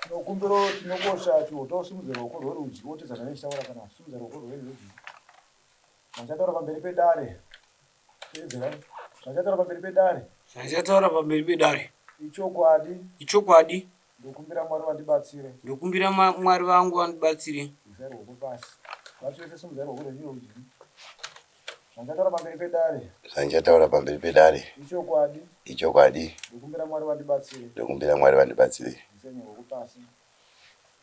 Nokumbiro tinokosha chihoto simudze ruoko rwerudyi wotedzana nechitaura kana simudze ruoko rwerudyi. Zvachataura pamberi pedare. Teedzera. Zvachataura pamberi pedare. Zvachataura pamberi pedare. Ichokwadi. Ichokwadi. Ndokumbira Mwari vandibatsire. Ndokumbira Mwari vangu vandibatsire. Izai ruoko pasi. Vacho vese simudzai ruoko rwerudyi. Zvachataura pamberi pedare. Zvachataura pamberi pedare. Ichokwadi. Ichokwadi. Ndokumbira Mwari vandibatsire. Ndokumbira Mwari vandibatsire. Izai ruoko pasi.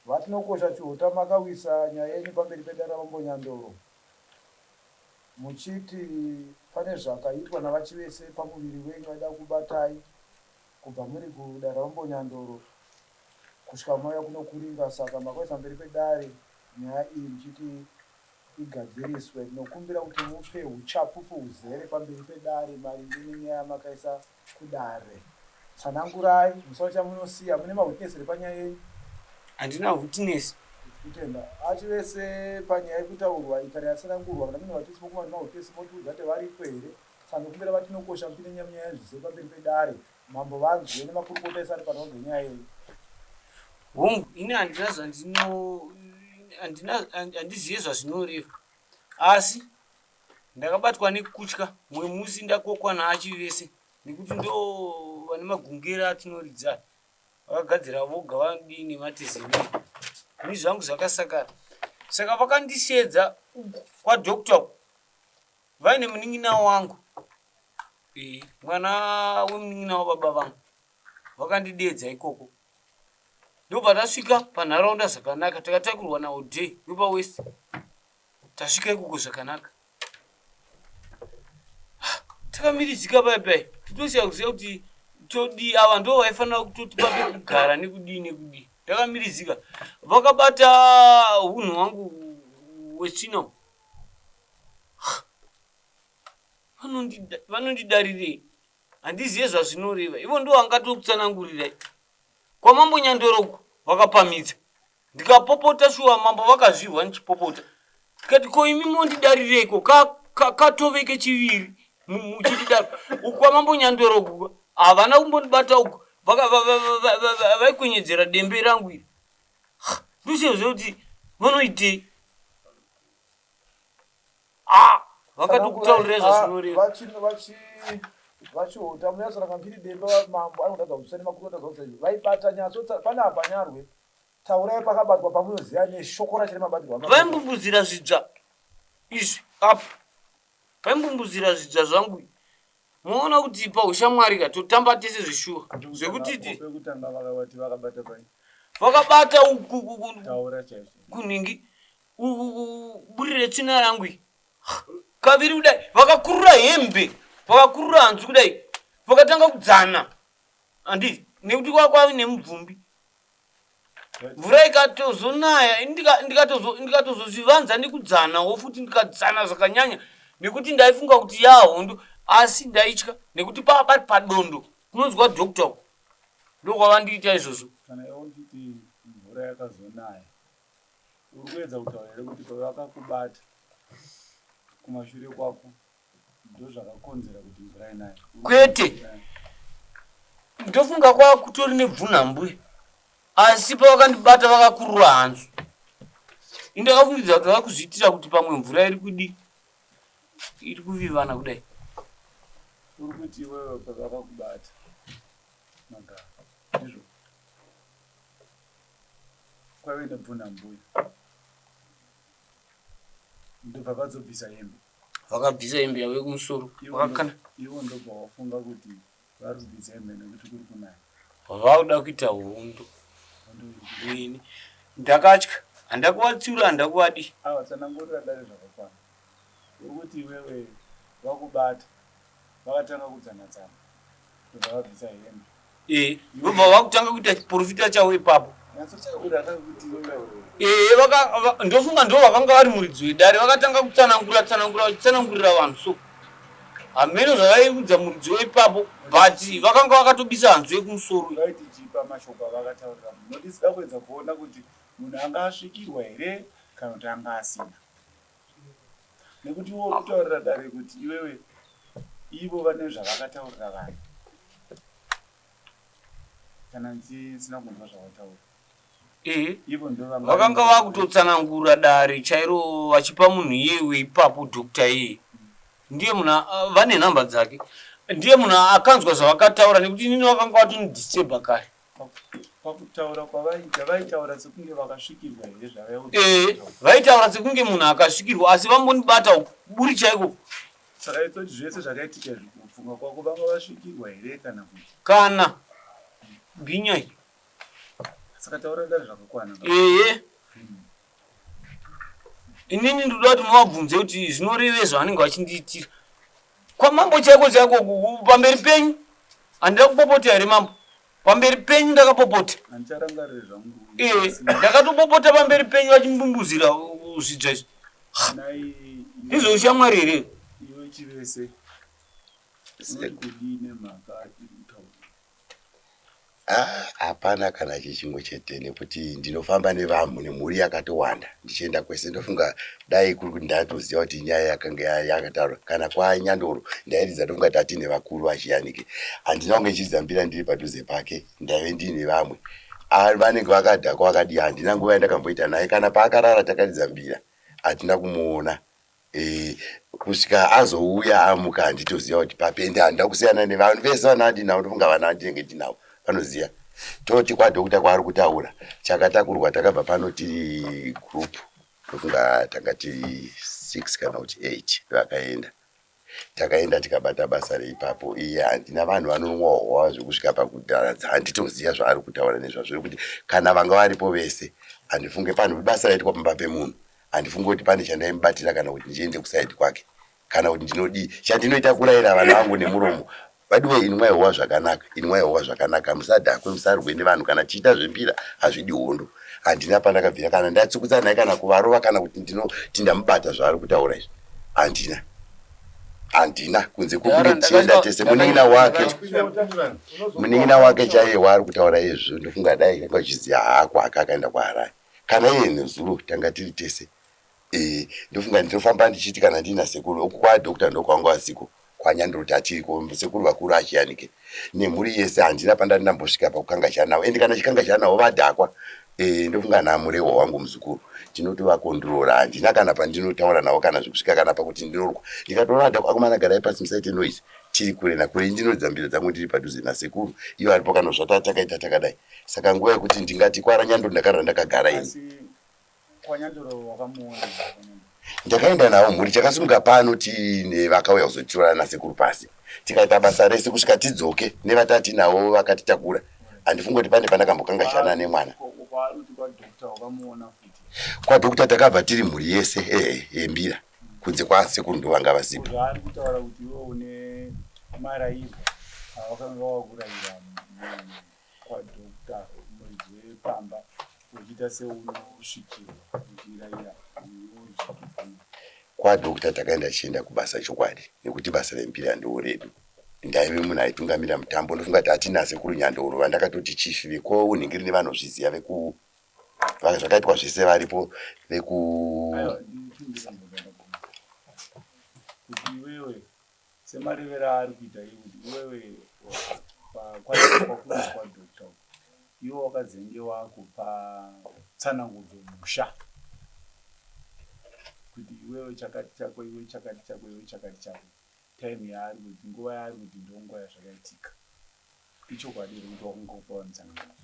Vatinokosha chihota makawisa nyaya yenyu pamberi pedare Vambonyandoro. Muchiti pane zvakaitwa navachi vese pamuviri wenyu vada kubatai kubva muri kudare Vambonyandoro kusvika mauya kunokuringa, saka makaisa mberi pedare nyaya iyi muchiti igadziriswe. Tinokumbira kuti mupe uchapupu huzere pamberi pedare maringe nenyaya yamakaisa kudare. Tsanangurai, musaona chamunosiya, mune mawitness ere panyaya yenyu? Handina witness. Kutenda achi vese panyaya yekutaurwa ikare yatsanangurwa kana mune vatisi vokuma nemahotesi motiudza kuti varipo here. Tinokumbira vatinokosha mupinde nyaya zvise pamberi pedare mambo vanzwe nemakurukota ese ari pano ngenyaya yenyu. Hongu, ini handizive zvazvinoreva, asi ndakabatwa nekutya mumwe musi ndakokwa naachi vese nekuti ndo vane magungera atinoridza vakagadzira voga vadini matezemiri ni zvangu zvakasakara. Saka vakandisvedza kwadokta vaine munin'ina wangu, mwana wemunin'ina wababa vangu, vakandidedza ikoko. Ndobva tasvika panharaunda zvakanaka, takatakurwa naodhey wepawest, tasvika ikoko zvakanaka. Takamiridzika paipai, totosiya kuziva kuti todi ava ndo vaifanira kutotipa pekugara nekudii nekudii. Takamiridzika, vakabata hunhu hwangu wetsvina, vanondidarirei, handizive zvazvinoreva. Ivo ndo vangatokutsanangurirai. Kwamambonyandoroko vakapamidza, ndikapopota shuwa mambo vakazvirwa ndichipopota. Tikati ko imi mondidarireiko katove kechiviri muchitidaro. Kwamambonyandoroko havana kumbondibata uko, vaikwenyedzera dembe rangu iri. Ndosiyoziva kuti vanoitei. Vakatokutaurira zvazvinoreva. Vachihota munyasora mbiri demba mambo anotadza kutsva nemakurukota zvausaizvo vaibata nyatso pane apa nyarwe taurai pakabatwa pamunoziva neshoko racho remabatirwa. Vaimbumbuzira zvidzva izvi apa, vaimbumbuzira zvidzva zvangu. Muona kuti paushamwari katotamba tese zvishuwa zvekutiti vakabata kunhingi burire tsvina rangu kaviri kudai, vakakurura hembe, vakakurura hanzu kudai, vakatanga kudzana handi nekuti kwave nemubvumbi. Mvura ikatozonaya ndikatozozvivanza nekudzanawo futi, ndikadzana zvakanyanya nekuti ndaifunga kuti yahondo, asi ndaitya nekuti pava padondo kunonzwa dokta ndokwavandiita izvozvo. Kana iwo nditi mvura yakazonaya, uri kuedza kutaura here kuti pavakakubata kumashure kwako ndo zvakakonzera kuti mvura inaye? Kwete, ndofunga kwava kutori nebvunhambwe, asi pavakandibata vakakurura hanzu, indakafungidza kuti vakuzviitira kuti pamwe mvura iri kudi iri kuvivana kudai. Uri kuti iwewe pavakakubata magara izvo kwave nebvunhambwe, ndobva vadzobvisa hembe. Vakabvisa hembe yavo yekumusoro vakakanda. Iwo ndobva wafunga kuti vari kubvisa hembe nekuti kuri kunaya, vakuda kuita hondo. Ini ndakatya, handakuvatsiura, handakuvadi. Tsanangurira dare zvakakwana. Uri kuti iwewe vakubata vakatanga kudzana-dzana ndobva vabvisa hembe, ndobva vakutanga kuita chiprofita chavo ipapo. Ndofunga ndo vakanga vari muridzi wedare, vakatanga kutsanangurira vanhu. So hameno zvavaiudza muridzi weipapo, but vakanga vakatobisa hanzu yekumusoro. vaiti chipa mashoko avakataurira munhu, nodisida kuedza kuona kuti munhu anga asvikirwa here kana kuti anga asina, nekuti iwo kutaurira dare kuti iwewe ivo vane zvavakataurira vanhu kana ndisina kunzwa zvavataura. ivo ndo vakanga vakutotsanangura dare chairo vachipa munhu iyewe ipapo dokta iye ndiye munhu vane nhamba dzake ndiye munhu akanzwa zvavakataura nekuti nini vakanga vatonidisturba kare pakutaura kwavaita vaitaura sekunge vakasvikirwa here vaitaura sekunge munhu akasvikirwa asi vambonibata buri chaiko saka itoti zvese zvakaitika izvi kufunga kwako vanga vasvikirwa here kana kuti kana binyai saka taura dare zvakakwana inini ndoda kuti muvabvunze kuti zvinoreve zvavanenge vachindiitira kwamambo chaiko chaiko pamberi penyu handida kupopota here mambo pamberi penyu ndakapopota handicharangarire zvangu ndakatopopota pamberi penyu vachimbumbuzira zvidzva izvi izvoushamwari here iwe chivese kudii nemhaka iri kutaura hapana kana chichingo chete nekuti ndinofamba nevamhu nemhuri yakatowanda ndichienda kwese ndofunga dai kuri kuti ndatoziva kuti nyaya yakanga yakataurwa kana kwaNyandoro ndairidza ndofunga tati nevakuru vachiyanike handina kunge nchizambira ndiri padhuze pake ndaive ndine vamwe vanenge vakadhakwa vakadii handina nguva yandakamboita naye kana paakarara takadzambira hatina kumuona kusvika azouya amuka handitoziva kuti papende handina kusiyana nevanhu vese vana vandinavo ndofunga vana vandinenge ndinavo vanoziva toti kwadhokuta kwaari kutaura chakatakurwa takabva pano tiri group ndofunga tanga tiri 6 kana kuti 8 vakaenda takaenda tikabata basa reipapo iye handina vanhu vanongohwa zvekusvika pakudaradza handitoziva zvaari kutaura nezvazvo kuti kana vanga varipo vese handifunge panhu basa raitwa pamba pemunhu handifunge kuti pane chandaimubatira kana kuti ndichiende kusaidi kwake kana kuti ndinodii chandinoita kurayira vana vangu nemuromo vadiwe inwaihowa zvakanaka musadhakwe musarwe nevanhu kana tiita zvembira hazvidi hondo handina pandakabvira kana ndatsukudza naye kana kuvarova kana kuti ndinoti ndamubata zvaari kutaura izvi handina kunze kwokuti tienda tese munin'ina wake chaiye waari kutaura izvo ndofunga dai kanga uchiziva hako akaenda kwaharari kana iye nezuro tanga tiri tese ndofunga ndinofamba ndichiti kana ndina sekuru uku kwadhokuta ndokwanga wasiko kwaNyandoro tachiriko sekuru vakuru achiyanike nemhuri yese handina pandandambosvika pakukanga navo ende kana chikanga navo vadhakwa ndofunga namurehwa wangu muzukuru ndinotovakondrora handina kana pandinotaura navo kana zvekusvika kana pakuti ndinorwa ndikatoona dhakwa akomana garai pasi musaite noise chiri kure nakure ndinodzambira dzangu ndiri padhuze nasekuru iyo aripo kana zvata takaita takadai saka nguva yekuti ndingati kwaRanyandoro ndakarara ndakagara ini kwaNyandoro wakamuona ndakaenda navo mhuri chakasunga pano tiine vakauya kuzotitora nasekuru pasi tikaita basa rese kusvika tidzoke nevatati navo vakatitakura handifunge kuti pane pandakambokangashana nemwana kwadhokuta takabva tiri mhuri yese yembira kunze kwasekuru ndovanga vasipo ari kutaura kuti iwe une marayirwa avakanga wakurayira kwadhokuta mwedzi wepamba uchiita seunosvikirwa uchirayira kwadhokuta takaenda tichienda kubasa chokwadi nekuti basa rembira ndoo redu ndaive munhu aitungamira mutambo ndofunga kuti hatina sekuru Nyandoro vandakatoti chifi vekounhingiri nevanozviziva zvakaitwa zvese varipo kuti iwewe semarevero ari kuita iye kuti iwewe kwakuuzwa dokta iwe wakazenge wakupa tsanangudzo musha kuti iwewe chakati chako iwe chakati chako iwe chakati chako time yaari kuti nguva yaari kuti ndonguva yazvakaitika ichokwadi kuti wakungopawo tsanangudzo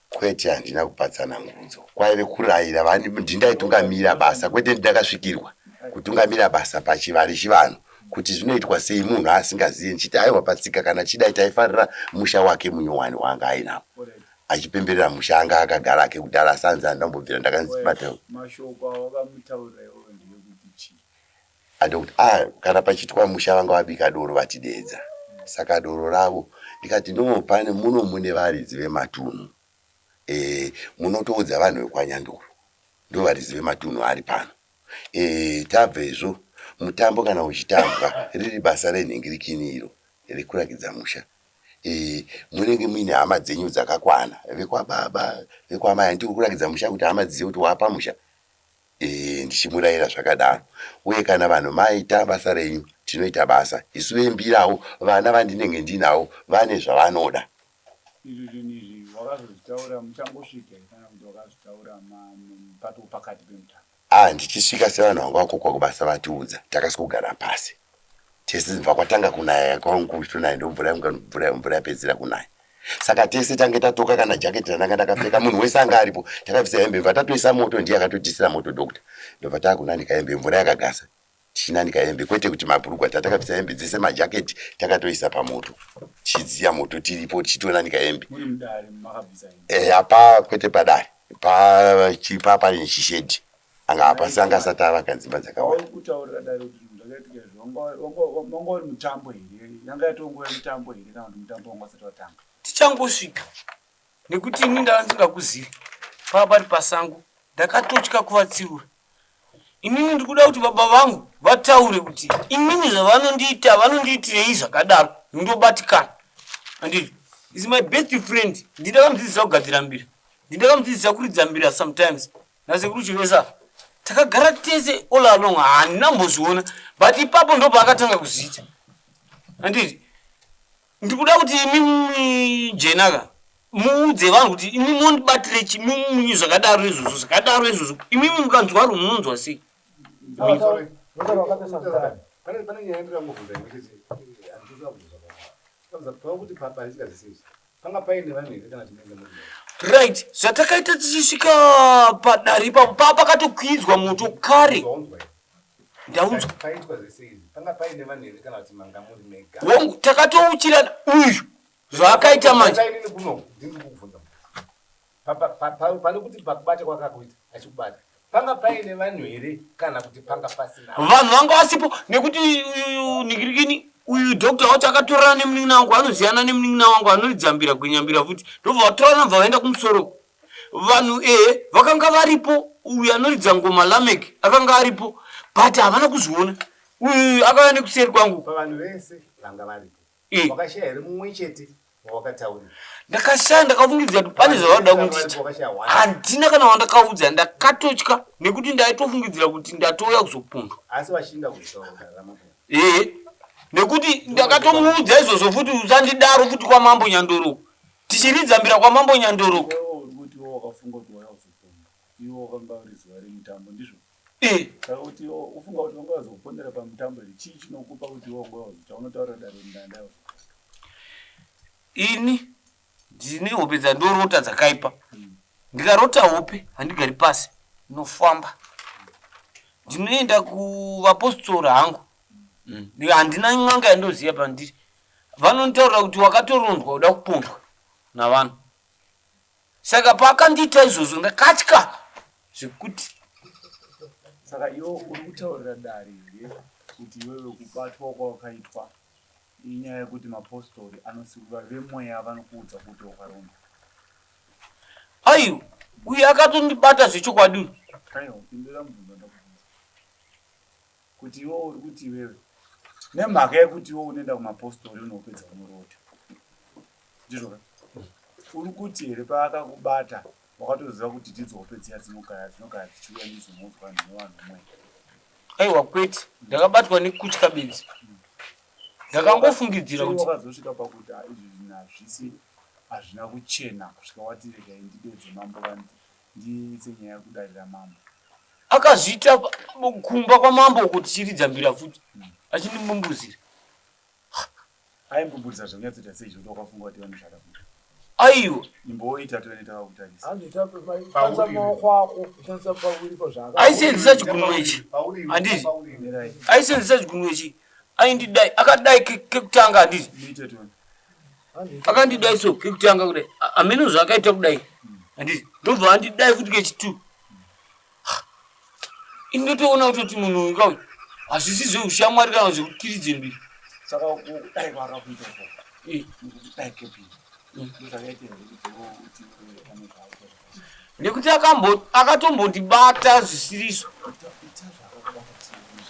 kwete handina kupa tsanangudzo kwaive kurayira ndindaitungamira basa kwete ndakasvikirwa kutungamira basa pachivari chivanhu kuti zvinoitwa sei munhu asingazivi nchiti aiwa patsika kana chidai taifarira musha wake munyowani wanga ainawo achipemberera musha anga akagara ake kudhara sanza ndambobvira ndakanzibata mashoko awakamutaurira iwewe ndeyekuti chii adokuti kana pachitwa musha vanga vabika doro vatidedza saka doro ravo ndikati pane muno mune varidzi vematunhu munotoudza vanhu vekwaNyandoro ndo varidzi vematunhu ari pano tabvezvo mutambo kana uchitambwa riri basa renhingirikini iro rekurakidza musha munenge muine hama dzenyu dzakakwana vekwababa vekwamai handiri kurakidza musha kuti hama dzizive kuti wapa musha ndichimurayira zvakadaro uye kana vanhu maita basa renyu tinoita basa isu vembirawo vana vandinenge ndinavo vane zvavanoda izvi zvinhu izvi wakazozvi wakazvitaura muchangosvika kana kuti wakazvitaura mupato pakati pemutambo? Ndichisvika sevanhu vanga vakokwa kubasa vatiudza takasokugara pasi tese zibva kwatanga kunaya kwangu tonaya ndomvura yapedzira kunaya saka tese tange tatoka kana jaketi rananga ndakapfeka munhu wese anga aripo takabvisa hembe mva tatoisa moto ndiye akatotisira moto dokta ndobva takunanika hembe mvura yakagasa tichinanika hembe kwete kuti mabhurugwa tatakabvisa hembe dzese majaketi takatoisa pamoto tichidziya moto tiripo tichitonanika hembe muri mudare makabvisa hembe? Apa kwete padare pane chishedhi anga apa sanga asati ava kanzimba dzakawanda. Kutaurira dare kuti ndakaitika wanga uri mutambo here yanga yatongoya mutambo here kana kuti mutambo wanga usati watanga? Tichangosvika nekuti ini ndanga ndisingakuzivi pari pasango ndakatotya kuvatsiura. Inini ndikuda kuti baba vangu vataure kuti inini zvavanondiita vanondiitirei zvakadaro ndobatikana. Anditi is my best friend. Ndindakamdzidzisa kugadzira mbira, ndindakamdzidzisa kuridza mbira sometimes nasekuru chivesa takagara tese all along handina mbozviona but ipapo ndo paakatanga kuzviita. Anditi ndikuda kuti imi jenaka muudze vanhu kuti imi mondibatire chimunyu zvakadaro izvozvo imi mukanzwa ro munonzwa sei? Right, zvatakaita tichisvika padare ipapo pakatokwidzwa moto kare. Ndaunzwa wangu takatouchirana uyu zvaakaita manje. Pane kuti pakubata kwakakuita achikubata panga paine vanhu here kana kuti panga pasina vanhu vanga vasipo nekuti nikirikini uyu dokta wacho akatorana nemunin'ina wangu anoziyana nemunin'ina wangu anoridzambira gwenyambira futi ndobva vatorana bva vaenda kumusoro. Vanhu vakanga varipo, uyu anoridza ngoma Lamek akanga aripo but havana kuzviona. Uyu akauya nekuseri kwangu. Pavanhu vese vanga varipo wakashaya here mumwe chete wakataura? Ndakashaya ndakafungidzira kuti pane zvavada kundiita. Handina kana wandakaudza, ndakatotya nekuti ndaitofungidzira kuti ndatouya kuzopundwa. Asi washinda kuitaura nekuti ndakatomuudza izvozvo futi usandidaro futi kwamambo Nyandoro tichiridza mbira kwamambo Nyandoro. Kuti wakafunga kuti waya kuzopundwa iwo wakanga uri zuva remutambo ndizvo? Saka kuti ufunga kuti wanga wazopondera pamutambo iri chii chinokupa kuti chaunotaura dare mundanda yavo? Ini ndine hope dzandorota dzakaipa. Ndikarota hope handigari pasi, ndinofamba ndinoenda kuvapostora hangu. Handina n'anga yandoziva pandiri. Vanontaurira kuti wakatorondwa uda kupondwa navanhu. Saka pakandiita izvozvo ndakatya zvekuti. Saka iwo uri kutaurira dare here kuti iwewe kubatwa kwawakaitwa inyaya yekuti mapostori anosikuka vemweya vanokuudza kuti wakarondwa? Aiwa, uyu akatondibata zvechokwadi. Aiwa, pindura mubvunzo ndakubvunza kuti iwo uri kuti iwewe nemhaka yekuti iwo unoenda kumapostori unopedza unorota ndizvo uri kuti here paakakubata wakatoziva kuti ndidzo hope dziya dzinogara dzichiuya mizomodzwa nevanhu mwe? Aiwa kwete, ndakabatwa nekutya bedzi. Ndakangofungidzira kuti wakazosvika pakuti izvi zvinhu hazvisi hazvina kuchena kusvika wati regai ndidedze mambo ndiise nyaya yekudarira mambo. Akazviita kumba kwamambo kuti chiridza mbira futi achindimbumbuzira. Aimbumburisa zvanyatsoita sei zvekuti wakafunga kuti vanoshanda futi? Aiwa, imboita toeneta vakutarisa aisenzisa chigunwe ichi. Handiti aisenzisa chigunwe ichi. Aindidai akadai kekutanga handiti muite toni akandidai so kekutanga kudai amene zvakaita kudai handiti ndobva andidai futi kechitu. Indotoona kutoti munhu uyu kauyu hazvisi zveushamwari kana zvekutiridze mbiri. saka kudai kwakakuita so nekuti dai kepini ndozvakaita here kuti nekuti akatombondibata zvisiriso.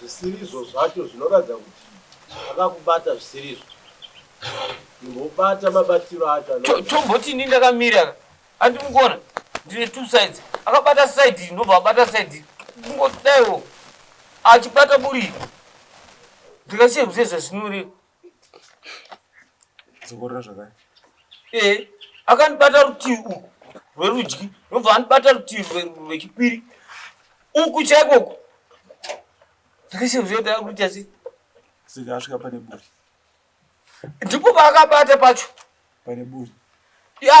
zvisiriso zvacho zvinoratidza kuti akakubata zvisiriso. Ndobata mabatiro acho tomboti ini ndakamira andimugona ndine two sides. Akabata side ndobva abata side kungodaiwo achibata buri ndikasiye kuzezva zvinore. zokorera zvakare Akandibata rutivi uku rwerudyi robva andibata rutivi rwechipiri uku chaikoko ndakaisevuziva kuti akuita sei saka asvika pane buri ndipo vakabata pacho pane buri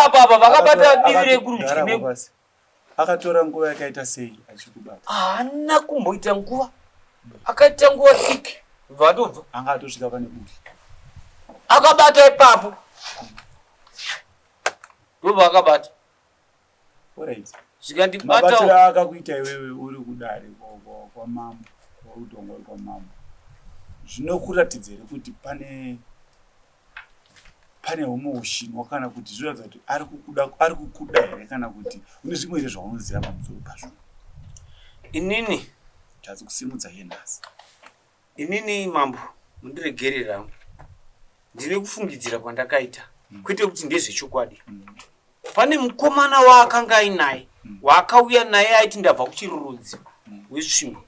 apa vakabata divi rekurudyi pasi akatora nguva yakaita sei achikubata haana kumboita nguva akaita nguva diki bva atobva anga atosvika pane buri akabata ipapo ndobva akabata alright zvikandibata mabatiro akakuita iwewe uri kudare kwamambo kwaudongo kwamambo zvinokuratidza here kuti pane humwe ushinwa kana kuti zvinoratidza kuti ari kukuda here kana kuti une zvimwe here zvaunoziva pamusoro pazvo inini tadzi kusimudza yenhasi inini mambo mundiregerera ndine kufungidzira kwandakaita kwete kuti ndezvechokwadi pane mukomana waakanga ainaye waakauya naye aiti ndabva kuchirurudzi wesvimbo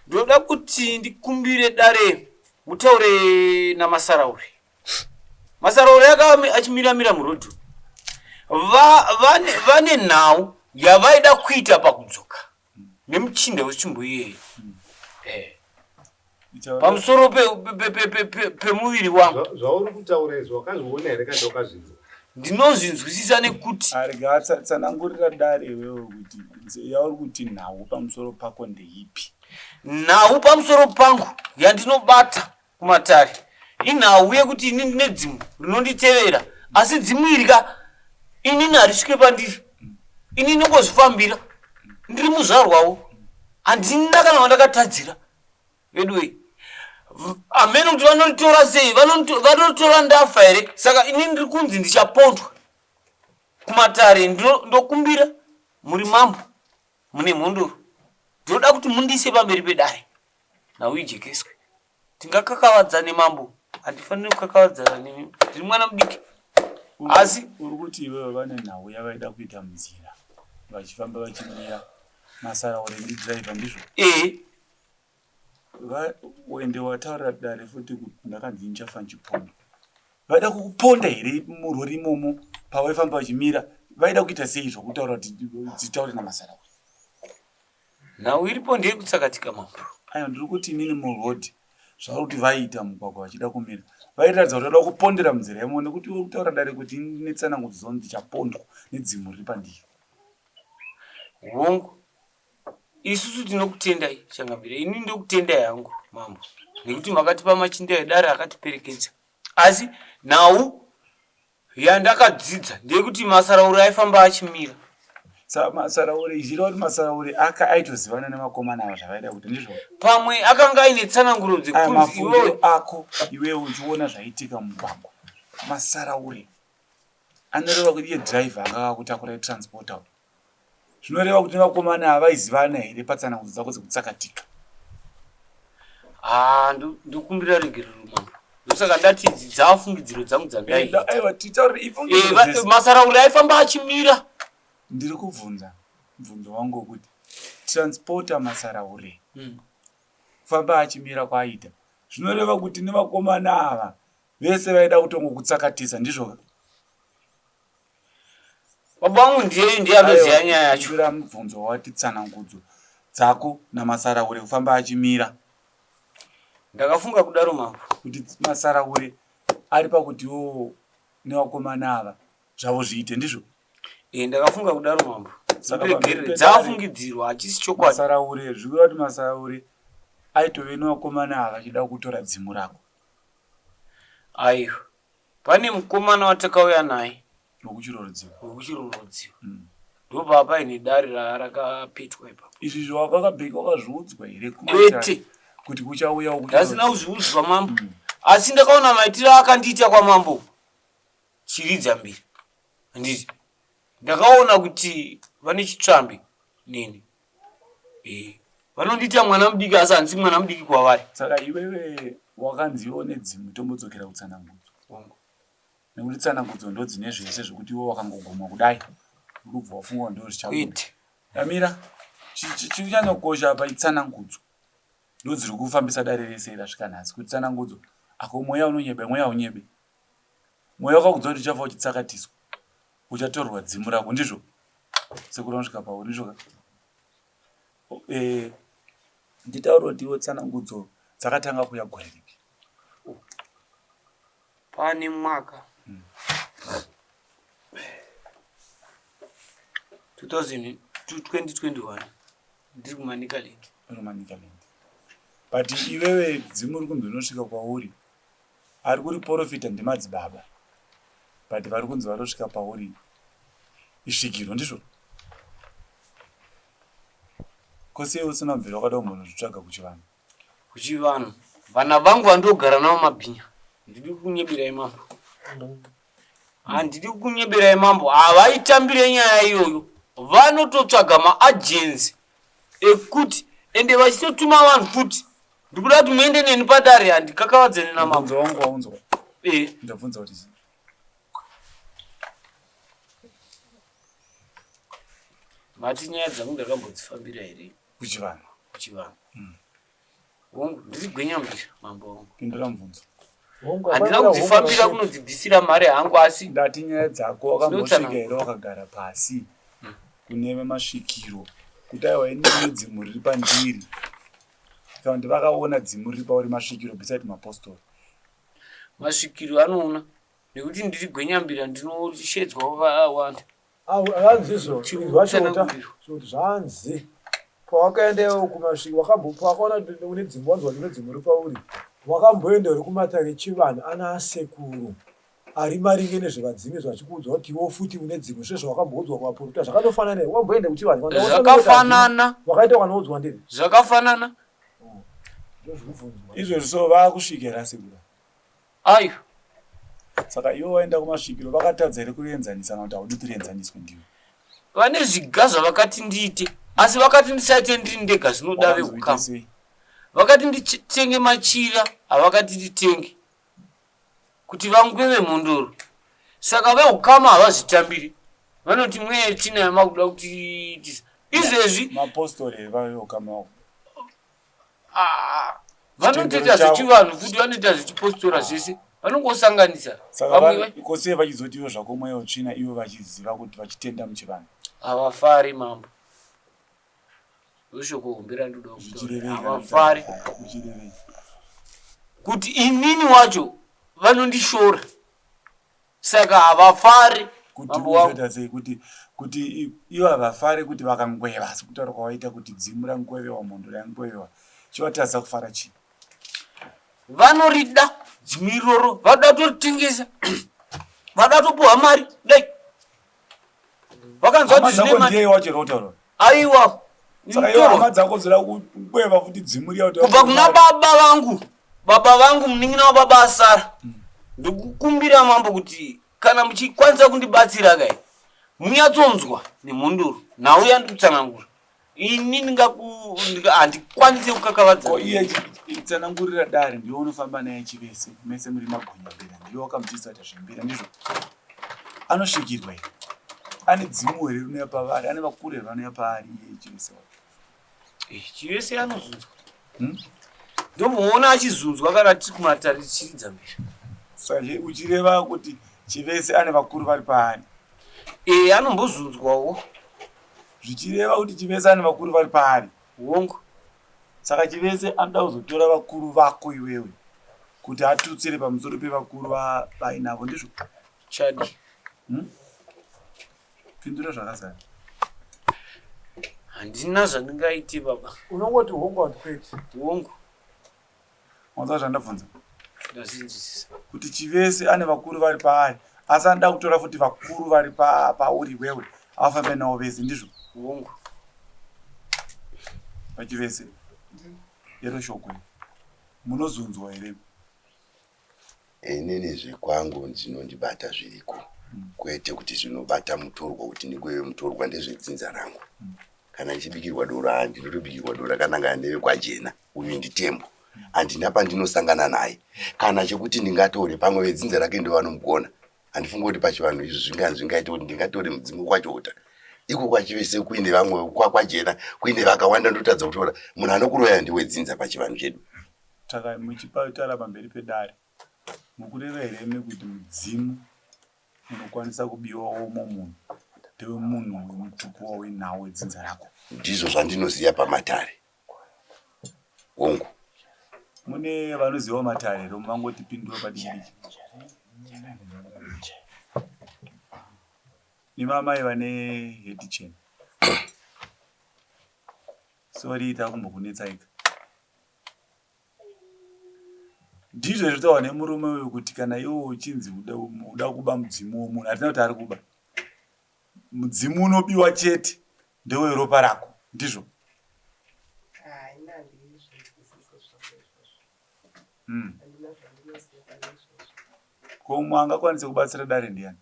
ndoda kuti ndikumbire dare mutaure namasarauri masarauri achimiramira murodhu vane nhau yavaida kuita pakudzoka nemuchinda wesvimbo iyeye pamusoro pemuviri wangu zvauri kutaura izvo wakazviona here kati wakazvinzwa ndinozvinzwisisa nekuti arega atsanangurira dare iwewe kuti yauri kuti nhau pamusoro pako ndeipi nhau pamusoro pangu yandinobata kumatare inhau yekuti ini ndine dzimu rinonditevera asi dzimu irika inini harisvike pandiri ini nongozvifambira ndiri muzvarwawo handina kana vandakatadzira vedwei amene kuti vanonditora sei vanotora ndafa here saka ini ndiri kunzi ndichapondwa kumatare ndokumbira muri mambo mune mhondoro ndinoda kuti mundiise pamberi pedare nhau ijekeswe tingakakavadzane mambo handifaniri kukakavadzana nemi ndiri mwana mudiki asi uri kuti iwewe vane nhau yavaida kuita munzira vachifamba vachimira masaraure ndidhiraivha ndizvo wende wataurira dare futi kuti ndakanzi ndichafa ndichiponda vaida kukuponda here murori imomo pavaifamba vachimira vaida kuita sei zvokutaura kuti dzitaure namasaraure nhau iripo ndeyekutsakatika mambo aiwa ndiri kuti inini murodhi zvauri kuti vaita mugwagwa vachida kumira vairatidza kuti vada kupondera munzira imo nekuti uri kutaura dare kuti netsanangudzo zonzi ndichapondwa nedzimu riri pandiri hongu isusu tinokutendai changambire ini ndokutendai hangu mambo nekuti makatipa machinda edare akatiperekedza asi nhau yandakadzidza ndeyekuti masarauri aifamba achimira masaraure ichida kuti masaraure aitozivana nemakomana ava zvavaida kuti ndizvo pamwe akanga aine tsananguro dzekunzi iwewe ako iwewe uchiona zvaitika mugwagwa masaraure anoreva kuti iye dhiraivha anga akutakurai transporta zvinoreva kuti nevakomana avaizivana here patsanangudzo dzako dzekutsakatika ndokumbira regerero mambo ndosaka ndati idzi dzaafungidziro dzangu dzandaiita aiwa titaurire masarauri aifamba achimira ndiri kubvunza mubvunzo wangu wekuti transporta masaraure kufamba achimira kwaaita zvinoreva kuti nevakomana ava vese vaida kutongokutsakatisa ndizvo baba wangu ndiye anoziva nyaya yacho ira mubvunzo wati tsanangudzo dzako namasaraure kufamba achimira ndakafunga kudaro mambo kuti masaraure ari pakutiwo nevakomana ava zvavo zviite ndizvo ndakafunga kudaro mambo dzaafungidzirwa hachisi chokwadi masaraure zvikureva kuti masaraure aitove nevakomana ava achida kutora dzimu rako aiwa pane mukomana watakauya naye nokuchirorudziwa ndobva paine dare rakapetwa ipapo izvi zvawakakabheka wakazviudzwa here kwete kuti kuchauyawo ndasina kuzviudzwa mambo asi ndakaona maitiro akandiita kwamambo chiridza mbiri handiti ndakaona kuti vane chitsvambi nini vanondiita mwana mudiki asi handisi mwana mudiki kwavari saka iwewe wakanziwo nedzimu tombodzokera kutsanangudzo nekuti tsanangudzo ndo dzine zvese zvekuti iwe wakangoguma kudai urikubva wafungwa ndo zvichakuiti damira chichanyokosha paitsanangudzo ndo dziri kufambisa dare rese rasvika nhasi kuti tsanangudzo ako mweya unonyebe mweya unyebe mweya wakakudza kuti uchafa uchitsakatiswa uchatorwa dzimu rako ndizvo sekuri unosvika pauri ndizvo nditaura kuti iwe tsanangudzo dzakatanga kuya gore ripi pane mwaka 2021 ndiri kumanikaland. But iwewe dzimu riri kunzi rinosvika kwauri ari kuri profita ndemadzibaba but vari kunzi varosvika pauri isvikiro ndizvo kose usina mviri wakada munhu zvitsvaga kuchivanhu vana vangu vandogara navo mabhinya ndiri kunyeberai mambo handidi kunyeberai mambo havaitambire nyaya iyoyo vanototsvaga maagenzi ekuti ende vachitotuma vanhu futi ndikuda kuti muende neni padare handikakavadzane namambo wangu waunzwa ndabvunza kuti mati nyaya dzangu ndakambodzifambira here kuchivanhu hongu ndiri gwenyambira mambo wangu pindura mubvunzo handina kudzifambira kunodzibvisira mari hangu asi ndati nyaya dzako wakambosvika here wakagara pasi kuneve masvikiro kuti aiwa inene dzimu riri pandiri kana kuti vakaona dzimu riri pauri masvikiro beside mapostori masvikiro anoona nekuti ndiri gwenyambira ndinoshedzwa kwakawanda hanzizvo zvachota kuti zvanzi pawakaendawo kumasvikiro wakambopa wakaona une dzimu wanzwa une dzimu ri pauri wakamboenda uri kumatare chivanhu ana asekuru ari maringe nezvevadzimi zvachikuudzwa kuti iwo futi une dzimu svezvo wakamboudzwa kuvaprofita zvakatofanana wamboenda kuchivanhu zvakafanana wakaita kanoudzwa ndiri zvakafanana izvozvi so vakusvikira sekura ayo saka iwo waenda kumasvikiro vakatadza here kuenzanisa kana kuti haudi tirenzaniswe ndiwo vane zviga zvavakati ndiite asi vakati ndisaite ndiri ndega zvinoda vekukama vakati nditenge machira havakati nditenge kuti vangwe vemhondoro saka vehukama havazvitambiri vanoti mwe china makuda kuti izvezvi mapostori vavehukama vanotoita zvechivanhu futi vanoita zvechipostora zvese vanongosanganisa saka kose vachizoti ivo zvako mweyo tsvina ivo vachiziva kuti vachitenda muchivanhu havafari mambo ushoko humbira ndoda havafari kuti inini wacho vanondishora saka havafari kuti ivo havafari kuti vakangweva sekutaura kwavaita kuti dzimu rangwevewa mhondo rangwevewa chivatadza kufara chii vanorida dzimu iroro vada toritengesa vada topuhwa mari dai vakanzwa kuti zvinendiye wacherotaura aiwa saka iwo hama dzako dzira kungweva kuti dzimu riya kubva kuna baba vangu munin'ina wababa asara ndikukumbira mambo kuti kana muchikwanisa kundibatsira kai munyatsonzwa nemhondoro nauya ndikutsanangura ini handikwanisi kukakavadzana iye tsanangurira dare ndiwo unofamba naye chivese mese muri magonyambira ndiwo wakamudzisa kuti azvimbira ndizvo anosvikirwa here ane dzimu here rinouya pavari ane vakuru here vanouya paari iye chivese chivese anozunzwa ndomboona achizunzwa kana tiri kumatare tichiridza mberi saka uchireva kuti chivese ane vakuru vari paari anombozunzwawo zvichireva kuti chivese ane vakuru vari paari hongu saka chivese anoda kuzotora vakuru vako iwewe kuti atutsire pamusoro pevakuru vainavo ndizvo chadi pindura zvakazara handina zvandingaite baba unongoti hongu handikweti hongu wanzwa zvandabvunza ndazinzisisa kuti chivese ane vakuru vari paari asi anoda kutora futi vakuru vari pauri wewe avafambe navo vese ndizvo hongu vachivese yero shoko munozunzwa here inini zvekwangu zvinondibata zviriko kwete kuti zvinobata mutorwa kuti ndikweve mutorwa ndezvedzinza rangu kana ndichibikirwa dora ndinotobikirwa dora kana ngandeve kwajena uyu nditembo handina pandinosangana naye kana chekuti ndingatore pamwe vedzinza rake ndovanomugona handifunga kuti pachivanhu izvi zvingaita kuti ndingatore mudzimu kwachota iko kwachivese kuine vamwe kwajena kuine vakawanda ndotadza kutora munhu anokuroya ndiwedzinza pachivanhu chedu taka muchipatara pamberi pedare mukureva here kuti mudzimu unokwanisa kubiwawo umo munhu ndewe munhu wemutuku wawenhawo wedzinza rako. Ndizvo zvandinoziva pamatare hongu. Mune vanozivawo matare ro mangotipindura padiki. Nimamai vane heti chena. Sorry takumbokunetsaika. Ndizvo zvitaura nemurume uyu kuti kana iwo uchinzi uda kuba mudzimu womunhu, hatina kuti ari kuba. Mudzimu unobiwa chete ndewe ropa rako, ndizvo. Ko mumwe angakwanise kubatsira dare ndiani?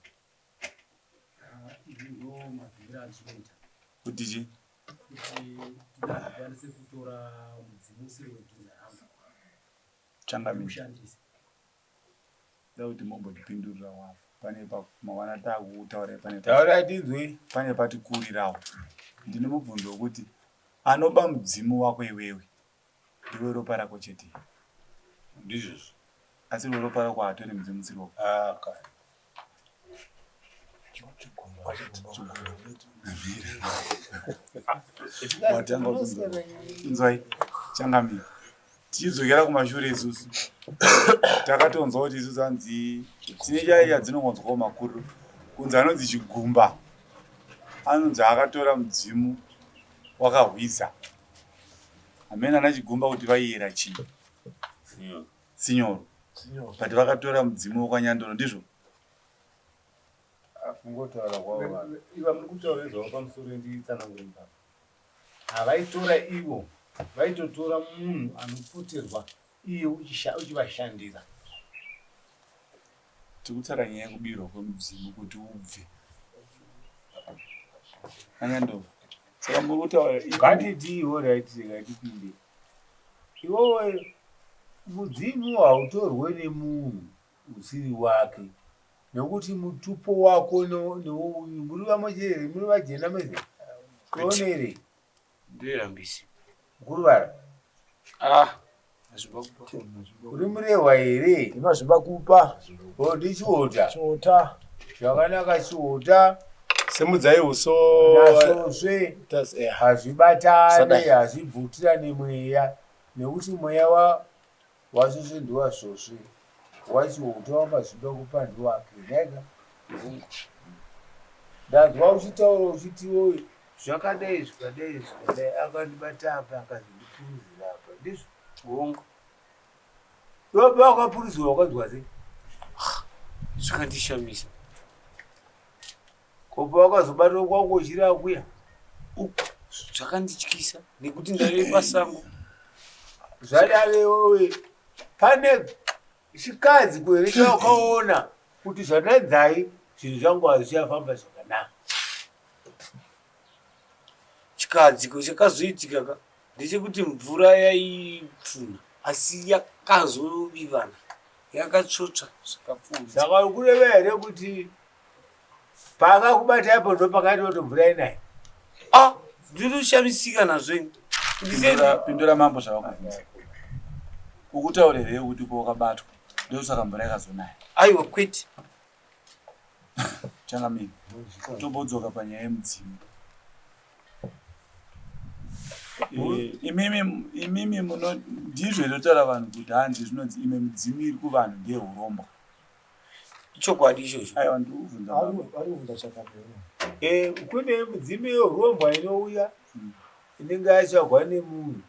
Kuti chi? Changamire. Da kuti mombotipindurira wapo. Pane pamawana taakutaura pane patikurirawo. Ndine mubvunzo wekuti anoba mudzimu wako iwewe ndiwe ropa rako chete. Ndizvo. Asi ropa rako hatori mudzimu usiri wako. Inzwai, changamire. Tichidzokera kumashure isusu. Takatonzwa kuti isusu anzi tine chai yadzinongonzwawo makuru. Kunzi anonzi Chigumba. Anonzi akatora mudzimu wakahwiza. Hamene ana Chigumba kuti vaiyera chii? Sinyoro. But vakatora mudzimu wakanyandoro, ndizvo? Kungotaura kwavo vanhu. Iva muri kutaura zvavo pamusoro nditsanangure mupapa. Havaitora ivo, vaitotora munhu anopoterwa iye uchivashandira. Tikutaura nyaya yekubirwa kwemudzimu kuti ubve. Anyandoro. Saka muri kutaura Ngatiti ivo ngaitipinde. Iwowe mudzimu hautorwe nemunhu usiri wake. Nekuti mutupo wako neuyu muri vamochere, muri vajena meze. Kuonere. Ndirambisi. Kuruvara. Uri murehwa here? Ndinoziva kupa. Ndichiota. Chota. Zvakanaka chiota. Semudzai uso nasosve hazvibatane, hazvibvutirane mweya. Nekuti mweya wasosve ndiwasosve. Wachiota wamazvida kupa ndiwake. Nega. Ndanzwa uchitaura uchitiwo zvakadai zvikadai akandibata apa akazondipuruzira apa. Ndizvo? Hongu. Baba wakapuruzirwa wakadzwa sei? Zvakandishamisa. Kopa wakazobatwa kwako uchira kuya? Zvakandityisa nekuti ndari pasango. Zvadare wewe pane chikadzi kwere chawakaona kuti zvananzai zvinhu zvangu hazvichafamba zvakanaka. Chikadzi chakazoitika ka ndechekuti mvura yaipfuna asi yakazovivana yakatsvotsva zvakapfuura. Saka kureva here kuti pakakubata apo ndo pakati kuti mvura inayo? Ndinoshamisika nazvo. Pindura mambo zvavakubvunza. Kukutaurire kuti kwakabatwa ndosaka mvura yakazonaya. Aiwa kwete. Changamire. Tombodzoka panyaya yemudzimu. Imimi ndizvo inotaura vanhu kuti hanzi zvinonzi ime midzimu iri kuvanhu ndeyeurombwa. Ichokwadi ichocho. Aiwa ndikubvunza. Ari kuvunda chakapera. Kune midzimu yeurombwa inouya inenge yachagwa nemunhu.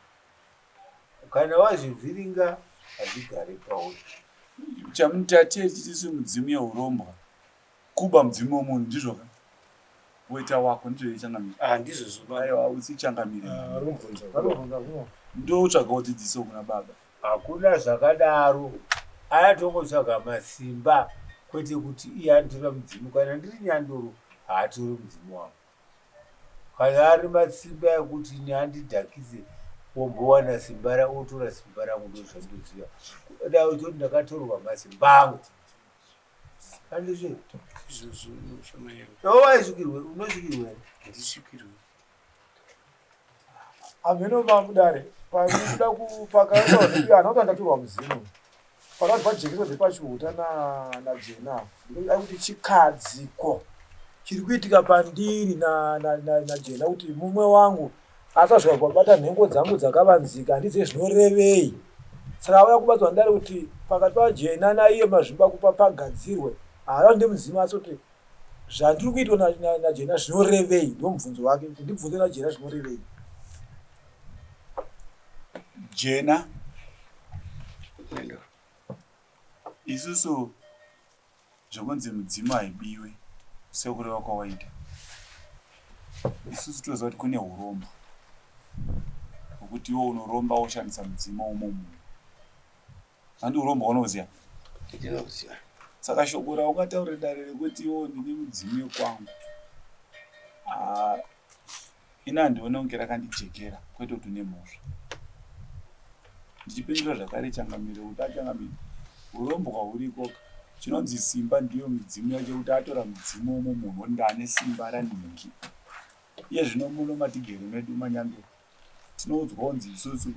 Kana wazvivhiringa hazvigare pauri. Chamunitatie tichisu mudzimu yeurombwa kuba mudzimu womunhu, ndizvo ka? Weta wako ndizvo ichangamire. Ndizvo zvo. Aiwa usichangamire. Vanovunda kuno. Ndotsvaga dzidziso kuna baba. Hakuna zvakadaro. Ayatongotsvaga masimba kwete kuti iye anotora mudzimu. Kana ndiri nyandoro haatori mudzimu wangu. Kana ari masimba ekuti nehandidhakise wombowana simba rangu otora simba rangu ndozvandoziva. Dai uchiti ndakatorwa masimba angu. Handizvo. Izvozvo unoshama here. Waisvikirwe, unosvikirwe. Ndisvikirwe. Ameno mamudare. Pakuda kupakaenda kuti anoda ndatorwa muzimu. pakati pajekiso dzepachiuta najena ndinoda kuti chikadziko chiri kuitika pandiri najena kuti mumwe wangu asazva kwabata nhengo dzangu dzakavanzika handizve zvinorevei. Saka auya kubatswa ndari kuti pakati pajena naiye mazvimba kupa pagadzirwe haana ndi mudzimu asi kuti zvandiri kuitwa najena zvinorevei. Ndo mubvunzo wake kuti ndibvunze najena zvinorevei. Jena isusu zvokunzi mudzimu haibiwe sekureva kwawaita, isusu toziva kuti kune urombo hwokuti iwo unoromba woshandisa mudzimu umo munhu. Handi urombo waunoziva? Saka shoko raungataurira dare rekuti iwo ndine mudzimu yekwangu ina handiona kunge rakandijekera kwete kuti une mhosva. Ndichipindura zvakare changamiro kuti achangamiro urombo hwauriko chinonzi simba ndiyo midzimu yacho kuti atora mudzimu umo munhu ndane simba ranhingi. Iye zvino muno matigero medu manyando tinoudzwa kunzi isusu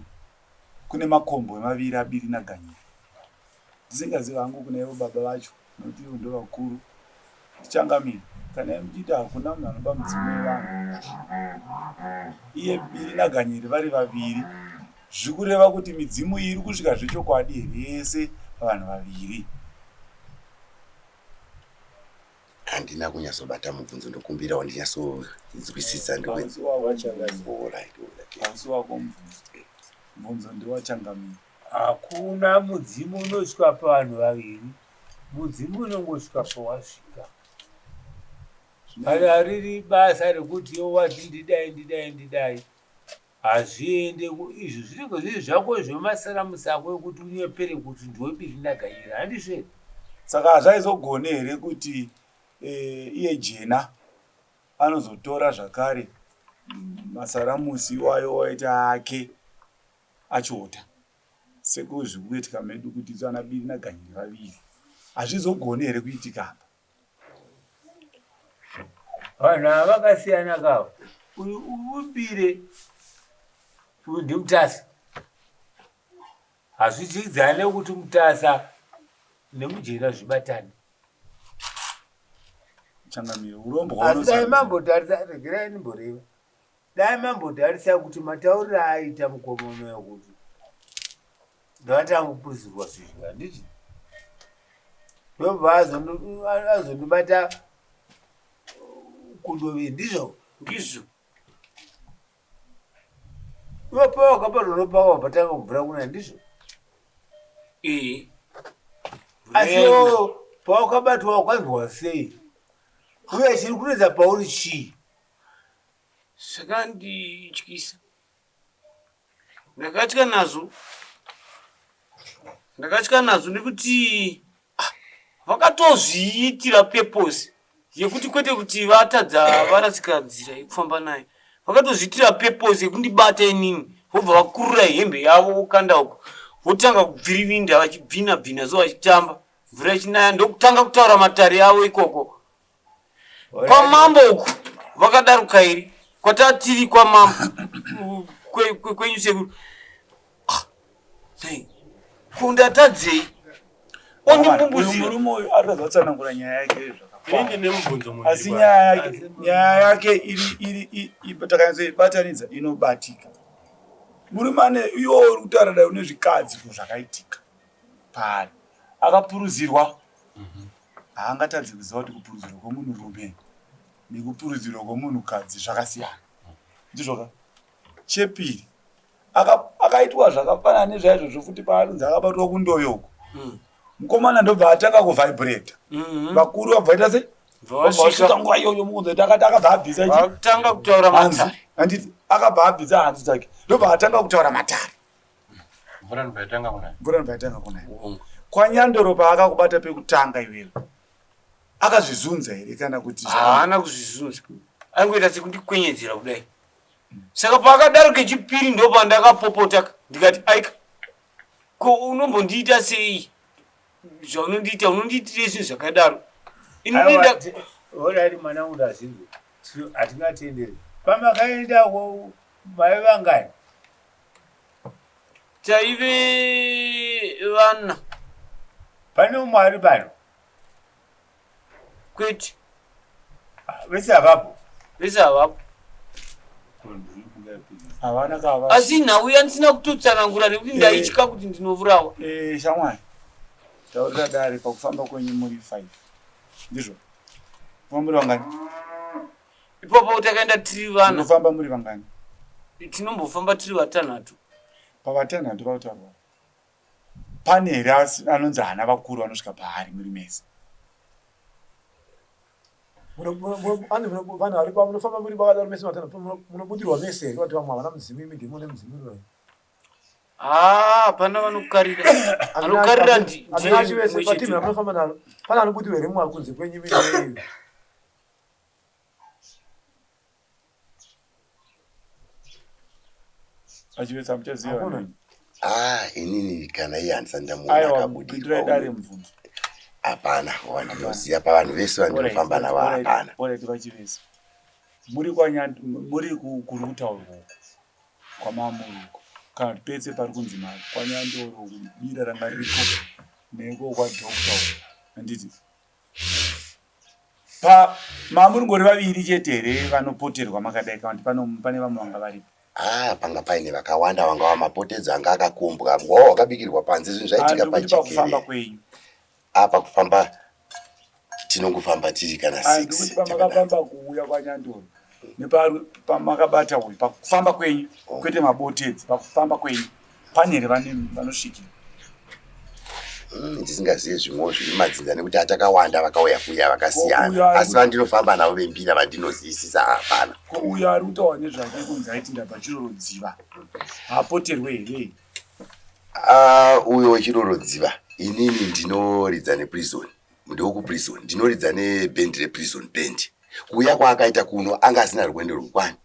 kune makombo maviri abiri naganyira. Ndisingaziva hangu kuna ivo baba vacho nokuti ivo ndo vakuru. Tichangamira kana muchiti hakuna munhu anoba mudzimu wevanhu, iye biri naganyiri vari vaviri, zvikureva kuti midzimu iyi iri kusvika zvechokwadi here yese pavanhu vaviri. Handina kunyazobata mubvunzo ndokumbira wandinyatsonzwisisa Hausi wako mubvunzo ndewachangamira. Hakuna mudzimu unosvika pavanhu vaviri, mudzimu unongosvika pawasvika. Kana riri basa rekuti iwo wati ndidai hazviende izvo zvinenge zviri zvako zvemasaramusi ako ekuti unyepere kuti ndiwebiri ndaganyira handizve. Saka hazvaizogone here kuti iye Jena anozotora zvakare masaramusi iwayo waita ake achiota sekuzviri kuitika medu kuti isu ana biri naganyiri vaviri? Hazvizogone here kuitika apa? Vanhu ava vakasiyana kavo. Uyu ubire uyu ndimutasa. Hazvichidzane kuti mutasa nemujena zvibatane. Changamiro urombo asi dai mambotarisa regerai nimboreva. Dai mambotarisa kuti matauriro aita mukomono wekuti ndatanga kupuzirwa zvinhu handiti. Ndobva azondibata kundove ndizvo ndizvo iwapawa wakaparonopawa patanga kubvira kuna ndizvo. Asi pawakabatwa wakwanzwa sei uye chiri kuredza pauri chii? zvakandityisa. Ndakatya nazvo nekuti vakatozviitira purpose yekuti kwete kuti vatadza varasika nzira yekufamba nayo, vakatozviitira purpose yekundibata inini, vobva vakurura hembe yavo vokanda uko votanga kubvirivinda vachibvina zo vachitamba mvura ichinaya ndokutanga kutaura matare avo ikoko. Kwamambo uku vakadaruka iri kwatatiri kwamambo kwenyu sekuru kundatadzei murume uyu arikuda kutsanangura nyaya yake asi nyaya yake iri takanyatsoibatanidza inobatika. Murume ane iwo uri kutaura dai une zvikadzi zvakaitika pari akapuruzirwa. Haangatadzi kuziva kuti kupuruzirwa kwomunhurume nekupuruzirwa kwomunhukadzi zvakasiyana ndizvoka. Chepiri akaitwa zvakafanana nezvaizvozvo futi paanonzi akabatwa kundoyoko mukomana ndobva atanga kuvhibhureta vakuru vabva ita sei vasvika nguva iyoyo mukunzoti akati akabva abvisa atanga kutaura matare handiti akabva abvisa hanzi dzake ndobva atanga kutaura matare. Mvura nobva yatanga kunayo kwanyandoro paakakubata pekutanga iwewe akazvizunza here kana kuti haana kuzvizunza, aingoita sekundikwenyedzera kudai. Saka paakadaruka chipiri ndo pandakapopota ndikati aika ko unombondiita sei zvaunondiita, unondiitire zvinhu zvakadaro orari mwana wangu ndazvinzwa hatingatenderi pamakaendako mai vangani? Taive vana pane umwari pano kwete vese avapo vese avapo havana kava asi nhau yandisina kutotsanangura nekuti ndaitya kuti ndinovurawa. shamwari taurira dare pakufamba kwenyu muri 5 ndizvo muri vangani ipapo takaenda tiri vana munofamba muri vangani tinombofamba tiri vatanhatu pavatanhatu vautaurwa pane here anonzi hana vakuru vanosvika paari muri mese vanhu vari pamunofamba muri vakadaro mese vatano munobudirwa mese here vati vamwe havana muzimu imi ndimo nemuzimu iroyo hapana vanokarira anokarira ndivese patimi amunofamba naro pane anobudirwa here mumwe kunze kwenyu miiyo vachivesa muchaziva inini kana iye handisa ndamuona akabudirwa dare mubvunzo hapana wandinoziva pavanhu vese vandinofamba navo hapana oreti vachivesa muri kuri kutaurwa kwamamuruko kana kuti pese pari kunzi kwanyandoro bira ranga riko neko kwadokta handiti mamuri ngori vaviri chete here vanopoterwa makadai kana kuti pane vamwe vanga varipo panga paine vakawanda vanga vamapotedzo anga akakombwa ngwa wakabikirwa panze zvinhu zvaitika pakufamba kwenyu pakufamba tinongofamba tiri kana 6 pamakafamba kuuya kwanyandoro nepamakabata uyu pakufamba kwenyu kwete mabotedzi pakufamba kwenyu pane here vanosvikira ndisingazive zvimwewo zviri madzinza nekuti atakawanda vakauya kuya vakasiyana asi vandinofamba navo vembira vandinoziyisisa hapana uyo ari kutaura nezvake kunzi aiti ndabva chirorodziva hapoterwe here uyo wechirorodziva inini ndinoridza neprison ndiokuprison ndinoridza nebhendi reprison band kuuya kwaakaita kuno anga asina rwendo rwukwani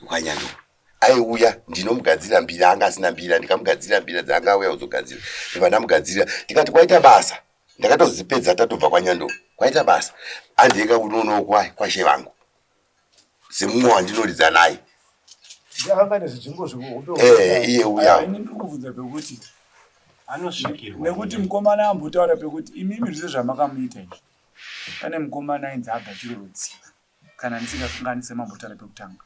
rwanyandoro aiuya ndinomugadzira mbira anga asina mbira ndikamugadzira mbira dzaanga auya kuzogadzira ndibva ndamugadzira tikati kwaita basa ndakatozipedza tatobva kwanyandoro kwaita basa andiyeka unono kwashe vangu semumwe wandinoridza naye iye uya ndikubvunza pekuti anosvikirwa nekuti mukomana ambotaura pekuti imimi zvise zvamakamuita izvi pane mukomana ainzi abva chirorodziva kana ndisingafunganise mambotaura pekutanga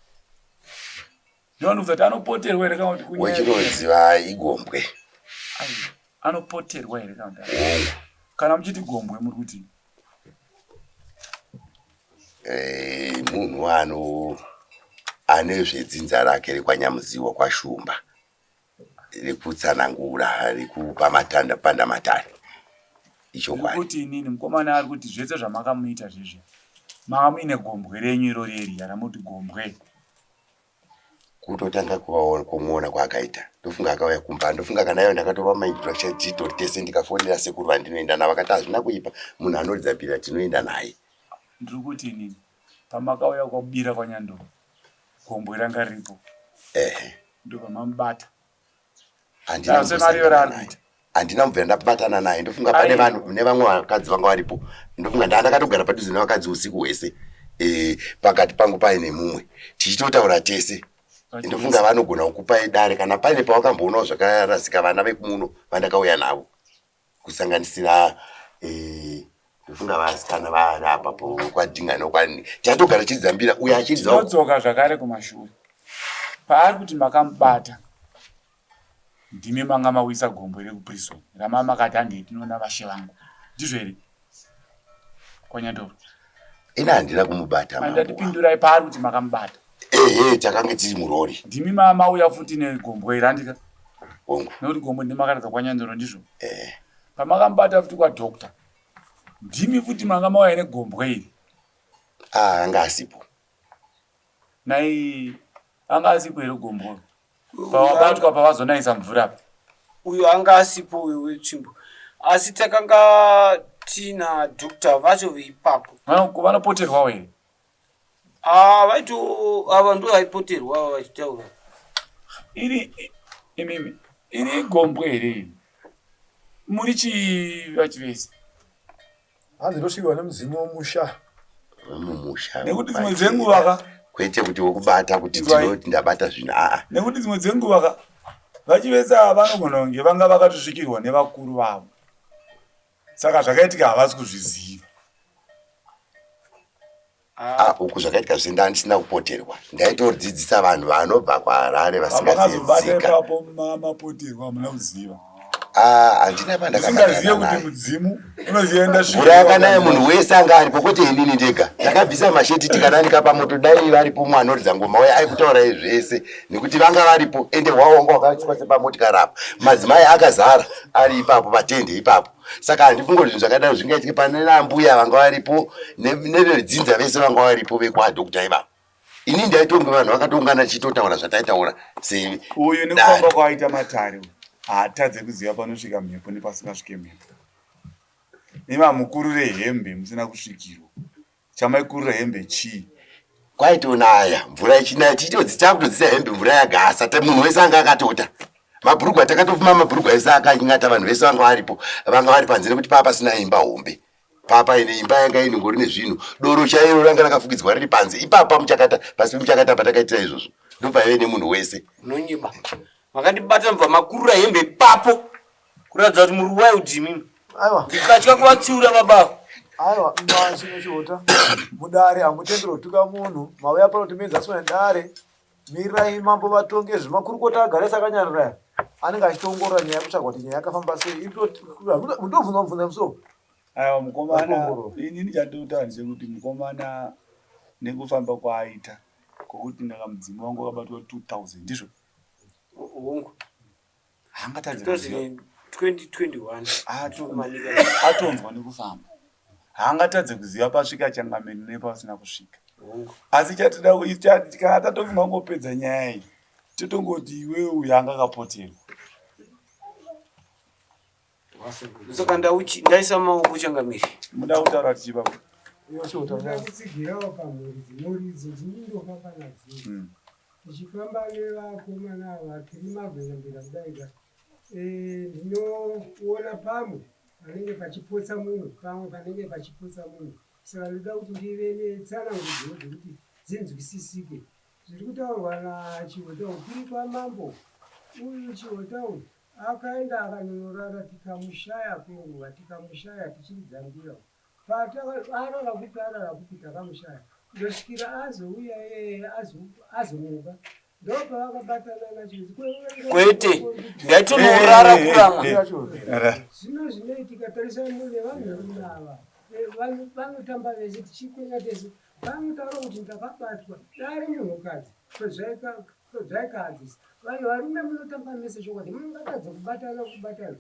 ndinobvunza kuti anopoterwa here kana kuti wechinodziva igombwe anopoterwa here kana kuti kana muchiti gombwe muri kuti munhu ane zvedzinza rake rekwanyamuziwa kwashumba rekutsanangura rekupa matanda panda matare ichokwadi kuti inini mukomana ari kuti zvese zvamakamuita zvezve manga muine gombwe renyu irori eriya ramuti gombwe kutotanga kumuona kwaakaita ndofunga akauya kumba ndofunga kana iyo ndakatopa maintroduction titori tese ndikafonera sekuru vandinoenda navo akati hazvina kuipa munhu anoridza bhira tinoenda naye ndiri kuti inini pamakauya kwabira kwanyandoro gombwe ranga riripo ndobva mamubata handina mubvira ndabatana naye ndofunga pane vanhu nevamwe vakadzi vanga varipo ndofunga ndakatogara padhuze nevakadzi usiku hwese pakati pangu paine mumwe tichitotaura tese ndofunga vanogona kukupai dare kana paine pawakamboonawo zvakarasika vana vekumuno vandakauya navo kusanganisira ndofunga vasikana vaarapapo kwadhinga nokwani chatogara chidzambira uye achidzodzoka zvakare kumashure paari kuti makamubata ndimi manga mawisa gombwe rekuprison ramamakati handei tinoona vashe vangu ndizvo here kwanyandoro ina handina kumubata andatipindurai paari kuti makamubata takanga tiri murori ndimi mauya futi negombwe irandika nekuti gombwe ndimakaradza kwanyandoro ndizvo pamakamubata futi kwadokta ndimi futi manga mauya negombwe iri anga asipo nai anga asipo here gombwe pavabatwa pavazonaisa mvura uyo anga asipo uyo wetsvimbo asi takanga tina dhokta vacho veipapo vanopoterwawo here ava ndo vaipoterwa vachitaura imimi iri gombwe here iri muri chii vachivese hanzi ndosvikiwa nemuzimu womusha nekuti dzimwe dzenguva kwete kuti wokubata kuti tinoti ndabata zvinhu nekuti dzimwe dzenguva vachivese ava vanogona kunge vanga vakatosvikirwa nevakuru vavo saka zvakaitika havasi kuzviziva. Uku zvakaitika ndisina kupoterwa. Ndaitodzidzisa vanhu vanobva kwaHarare vasingazivika. vasingazivika. Ipapo mapoterwa hamuna kuziva. Handina pandakaziva kuti mudzimu unozienda mvura yakanaya munhu wese anga aripo kwete inini ndega. Ndakabvisa masheti tikananika pamoto dai varipo mwanoridza ngoma uye aikutaurai zvese nekuti vanga varipo ende hwavo wanga wakachwase pamotikari apa. Madzimai akazara ari ipapo patende ipapo. Saka handifunga kuti zvakadaro zvingaitika pane nambuya vanga varipo nevedzinza vese vanga varipo vekwadhokuta ipapo. Ini ndaitonge vanhu vakatoungana chitotaura zvataitaura. Uyu nekufamba kwaita Matare haatadze kuziva panosvika mhepo nepasingasvike mhepo. Imamukurure hembe musina kusvikirwa. Chamaikurura hembe chii? Kwaitonaya mvura ichinaya takutodzisa hembe mvura yagasa munhu wese anga akatota. Mabhurugwa takatofuma mabhurugwa ese akanyingata vanhu vese vanga varipo. Vanga vari panze nekuti papa pasina imba hombe. Papa ine imba yanga inongori nezvinhu. Doro chairo ranga rakafukidzwa riri panze. Ipapa muchakata pasi muchakata patakaitira izvozvo. Ndopaive nemunhu wese. Unonyiba. Makandibata mva makurura hembe papo. Kuratidza kuti muri waudimi. Aiwa. Ndikatya kuvatsiura baba. Aiwa, chino chota. Mudare amutendero tuka munhu, mauya panotimedza sona dare. Mirai mambo vatonge zvimakurukota agaresa akanyarira. Anenge achitongorora nyaya kutsvagwa kuti nyaya yakafamba sei. Ndobvunza mubvunza muso. Aiwa mukomana, inini chandinotaura ndechekuti mukomana nekufamba kwaaita kwokuti ndakamudzimu wangu wakabatwa 2000 ndizvo. Hongu. Haangatadze 2021. Atonzwa nekufamba. Haangatadze kuziva pasvika changameni nepasina kusvika. Asi chatida kuita kana tatofunga ngopedza nyaya iyi. Totongoti iwe uyu anga akapoterwa. Saka ndaisa maoko changamiri. Muda kutaura tichipa. Ndakutsigirawo pamhuri dzinoridzo dzinondofamba nadzo. Tichifamba nevakomana ava tiri mabvenzambira kudaika. Ndinoona pamwe panenge pachipotsa munhu, pamwe panenge pachipotsa munhu. Saka ndoda kuti ndive netsanangudzo dzekuti dzinzwisisike. Zviri kutaurwa naChihotawu tiri kwamambo. Uyu Chihotawu akaenda akanonorara tikamushaya kwenguva, tikamushaya tichiridzambira. Arara kupi takamushaya. Ndosvikira azouya azomuka. Ndopavakabatana naChihotawu. Kwete, ngaitonorara kurama. Zvino zvinoitika tarisa munhu nevanhu verume ava. Vanotamba vese tichikwenya tese. Vanotaura kuti ndakabatwa dare munhukadzi kwezvaikadzisa. Vanhu varume munotamba mese chokwadi mungatadze kubatana.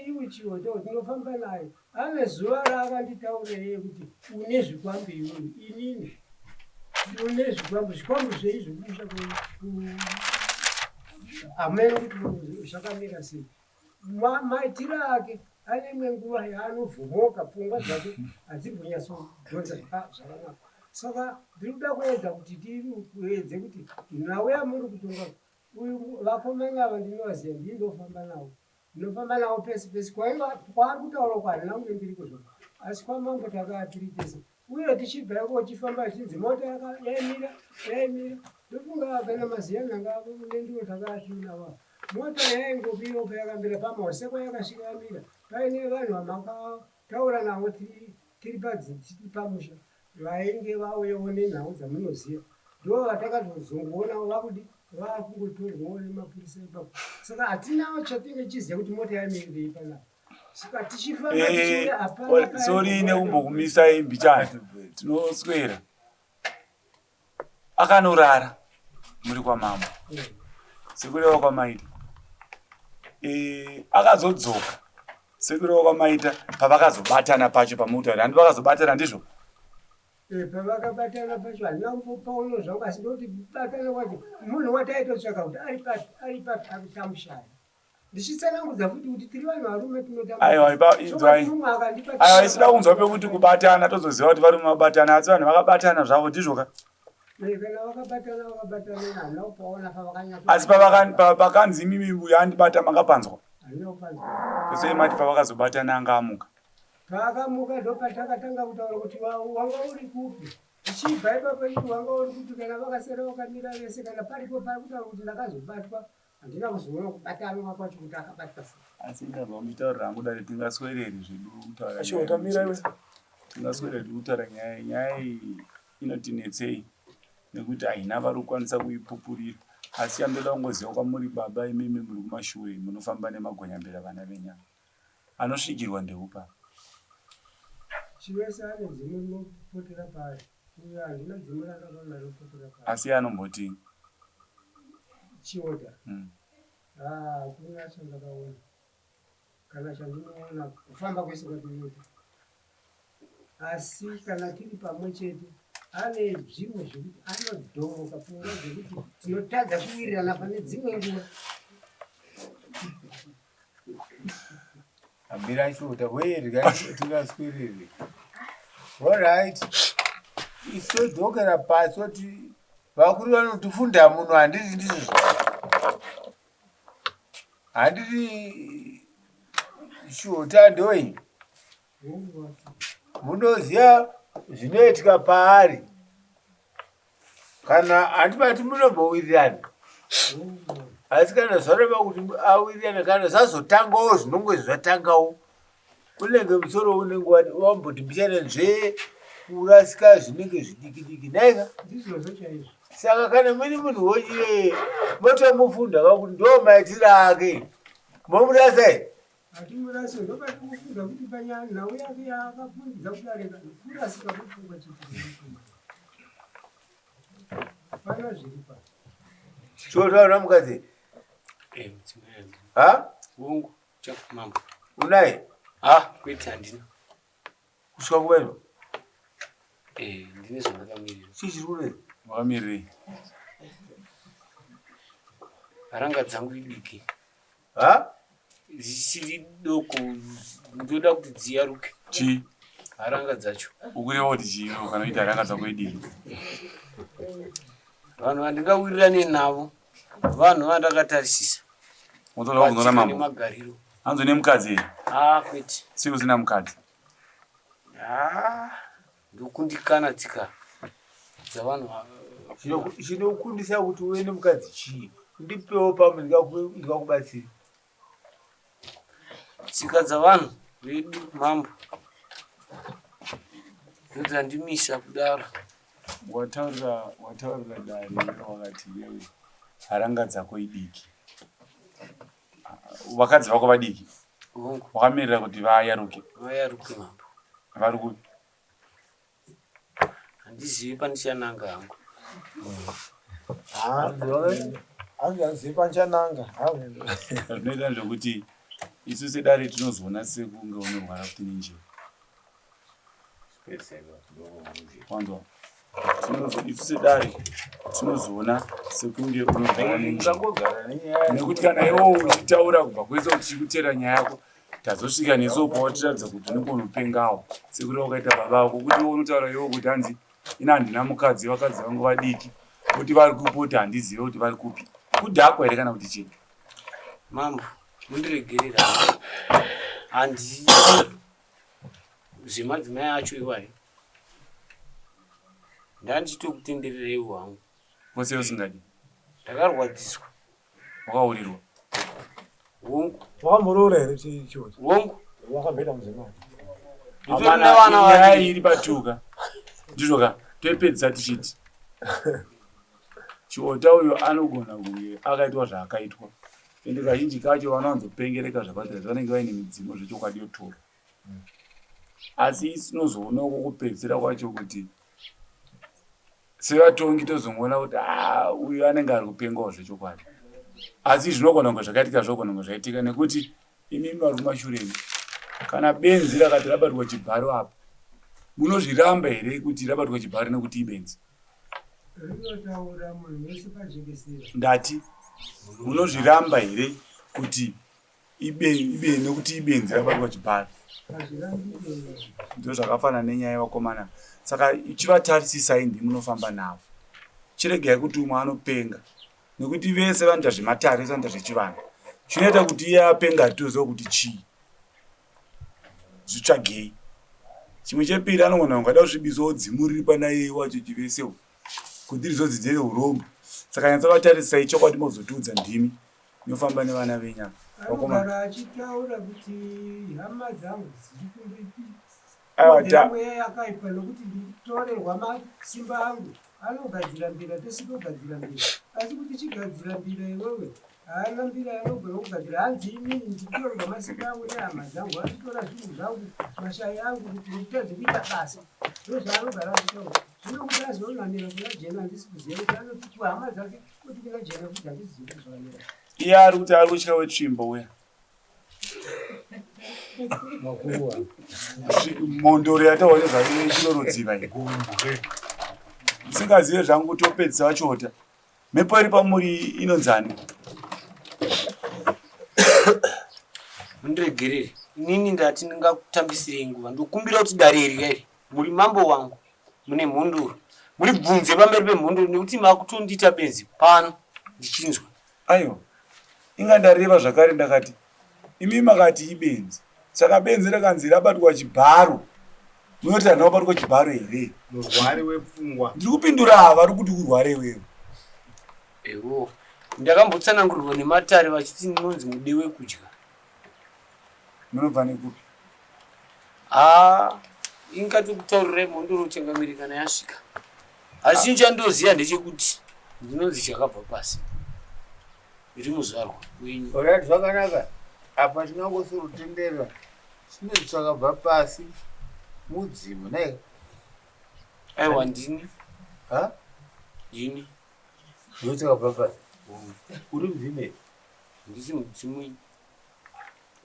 Iwe Chihotawu tinofamba naye. Ane zuva raakanditaurei kuti une zvikwambi iwe inini. Une zvikwambi zveizvo kusha amene kuti zvakamira sei. Maitiro ake ane imwe nguva yaanovhomoka pfungwa dzake hadzimbonyatsodhonza zvakanaka. Saka ndiri kuda kuedza kuti tiedze kuti nawe amuri kutonga uyu vakomana ava ndinovaziva ndindofamba navo. Ndinofamba navo pesi pesi kwaari kutaura kwarina kunge ndiri kuzvo. Asi kwamambo takaa tiri tese. Uye tichibva kochifamba tichinzi mota yaimira. Ndofunga kana maziya nanga avo nendiro takaa tiri navo. Mota yaingobiro payakambira pamahoseko yakasvika yamira. Paine vanhu vamakataura navo tiri pamusha. Vainge vauyawo nenhau dzamunoziva. Ndo vatakatozongoona vakudi vakungotorwawo nemapurisa ipapo. Saka hatinawo chatinge chiziva kuti mota yamirirei panapa. Saka tichifamba tichienda hapana. Sori nekumbokumisa imbichana. Tinoswera. Akanorara muri kwamambo. Sekureva kwamaita. Akazodzoka. Sekureva kwamaita pavakazobatana pacho pamutaura. Handi vakazobatana ndizvo. Pavakabatana pacho handina kumbopaona zvangu asi ndoti batana kwacho munhu wataitotsvaka kuti ari papi akutamushaya. Ndichitsanangudza futi kuti tiri vanhu varume tinotamba. Aiwa isida kunzwa pekuti kubatana tozoziva kuti varume vabatana asi vanhu vakabatana zvavo ndizvo ka. Kana vakabatana handina kupaona pavakanyatsa. Asi pakanzi imimi yandibata makapanzwa. Handina kupanzwa. Tosei mati pavakazobatana anga amuka. Paakamuka ndopatakatanga kutaura kuti wanga uri kupi. Tichibva ipapo kuti wanga uri kupi kana vakasara vakamira vese kana paripo pari kutaura kuti ndakazobatwa handina kuzoona kubatana kwacho kuti akabatwa sei. Asi ndabva mutaurira hangu dai tingaswereri zvedu kutaura. Asho utamira iwe. Tingaswereri kutaura nyaya iyi inotinetsei nekuti haina vari kukwanisa kuipupurira. Asi andoda kungoziva kwamuri baba imimi muri kumashure munofamba nemagonyambera vana venyama. Anosvikirwa ndeupa. Chiwese ane dzimu rinopotera pari. Uyo handina dzimu rakava rinopotera pari. Asi anomboti Chiota. Kuna chandakaona. Kana chandinoona kufamba kwese kwatinoita. Asi kana tiri pamwe chete ane zvimwe zvekuti anodhomoka pfungwa zvekuti tinotadza kuwirirana pane dzimwe nguva. Ambira Chiota, werya tingaswiriri. Alright. Isodhokera pasi kuti vakuru vanotifunda muno handiti ndizvo. Handiti Chiota ndoi. Munoziva zvinoitika paari. Kana handibati munombowirirana. Asi kana zvareva kuti awirirana kana zvazotangawo zvinonge zvatangawo. Unenge musoro unenge wamboti mbishana nzve kurasika zvinenge zvidiki-diki. Naika? Ndizvozvo chaizvo. Saka kana mune munhu wochiye motomufunda kakuti ndo maitiro ake. Momurasa here? Hatimurasi ndobati kufunda kuti panhau yake yaakafundidza kudarika kurasika kwepfungwa chete. Pana zviri pa. Chotaura mukadzi. Mudzimai. Ha? Wongu mambo. Unaye? Kwete handina. Kusvika kwenu? Ndine zvandakamirira. Chichiri kunei? wakamirei. Haranga dzangu idiki. Ha? Zvichiri doko ndoda kuti dziyaruke. Chi? Haranga dzacho. Ukureva kuti chiro kana kuti haranga dzako idiki. Vanhu vandingawirirane navo. Vanhu vandakatarisisa. Unotoda kuzona mambo. Magariro. Hanzo nemukadzi here? Kwete. Sei usina mukadzi? Ndokundikana tsika dzavanhu. Chinokundisa kuti uve nemukadzi chii? Ndipewo pamwe ndikakubatsira. Tsika dzavanhu vedu mambo ndodzandimisa kudaro. Wataurira dare wakati wewe haranga dzako idiki. Vakadzi vako vadiki. Wakamirira kuti vayaruke. Vayaruke mambo. Vari kupi? Handizivi panichananga hangu. Handizivi panichananga. Zvinoita zvokuti isu sedare tinozoona sekunge unorwara kuti nenjira. Wanzwa? Isu sedare tinozoona sekunge unorwara nenjira. Nekuti kana iwo uchitaura kubva kwese kuti chikutera nyaya yako tazosvika nesopa watiratidza kuti unenge unopengawo sekuti wakaita baba vako kuti iwo unotaura iwo kuti hanzi ina handina mukadzi vakadzi vangu vadiki kuti vari kupi kuti handizive kuti vari kupi kudhakwa here kana kuti chii? Mambo mundiregerera handizi zvemadzimai acho iwayo ndandichitokutendererei hwangu. Wose usingadi? Ndakarwadziswa. Wakaurirwa? Wongu. Wakamurora here Chiota? Wongu. Wakabheda mudzimai. Ndina vana nyaya iri patuka ndizvo ka toipedzisa tichiti Chiota uyo anogona kunge akaitwa zvaakaitwa ende kazhinji kacho vanowanzopengereka zvakadai vanenge vaine midzimu zvechokwadi yotora. Asi tinozoonawo kokupedzisira kwacho kuti sevatongi tozongoona kuti uyu anenge ari kupengawo zvechokwadi. Asi zvinogona kunge zvakaitika zvogona kunge zvaitika nekuti imimi vari kumashureni kana benzi rakati rabatwa chibharo apa munozviramba here kuti rabatwa chibharo nekuti ibenzi? Rinotaura munhu wese pajekesera. Ndati munozviramba here kuti nekuti ibenzi rabatwa chibharo? Ndizvo zvakafanana nenyaya yevakomana. Saka chivatarisisai munofamba navo. Chiregai kuti umwe anopenga nekuti vese vanoita zvematare vanoita zvechivanhu. Chinoita kuti iye apenga atizoziva kuti chii. Zvitsvagei. Chimwe chepiri anogona kungada kusvibisawo dzimu riri panaiye wacho chivesewo kuti rizodzidzere urombo. Saka nyatsovatarisai chokwadi mozotiudza ndimi nofamba nevana venyama anogara achitaura kuti hama dzangu Aiwa, mweya yakaipa nokuti nditorerwa masimba angu anogadzira mbira tosigogadzira mbira asi kuti chigadzira mbira iwewe haana mbira yanogona kugadzira hanzi inini nditorerwa masimba angu nehama dzangu achitora zvinhu zvangu mashai angu kuti nditadze kuita basa ndozvaanogara achitaura zvino kuti azonamira kuna jena handisi kuziva kuti anoti kuhama dzake kuti kuna jena kuti handisi ziva zvakanera iye ari kuti ari kutya wetsvimbo uya mondoro yataone zvake chinorodziva isingazive zvangu kutopedzisa vachota mhepo iri pamuri inonzani mundiregerere inini ndati ndingakutambisirei nguva ndokumbira kuti dare iri iri muri mambo wangu mune mhonduro muri bvunze pamberi pemhonduro nekuti makutondiita benzi pano ndichinzwa aiwa ingandareva zvakare ndakati imi makati ibenzi saka benzi rakanzi rabatwa chibharo munoti hanhu wabatwa chibharo here murwari wepfungwa ndiri kupindura ava ri kuti urware iwewe ewo ndakambotsanangurirwa nematare vachiti ndinonzi mude wekudya munobva nekupi ingatokutaurirai mhonduro uchengamiri kana yasvika asi chandinoziva ndechekuti ndinonzi chakabva pasi iri muzvarwa wenyu orati zvakanaka apa tinangosurutendera chinonzi chakabva pasi mudzimu nai aiwa ndini ha ndini ndo chakabva pasi uri mudzimei ndisi mudzimu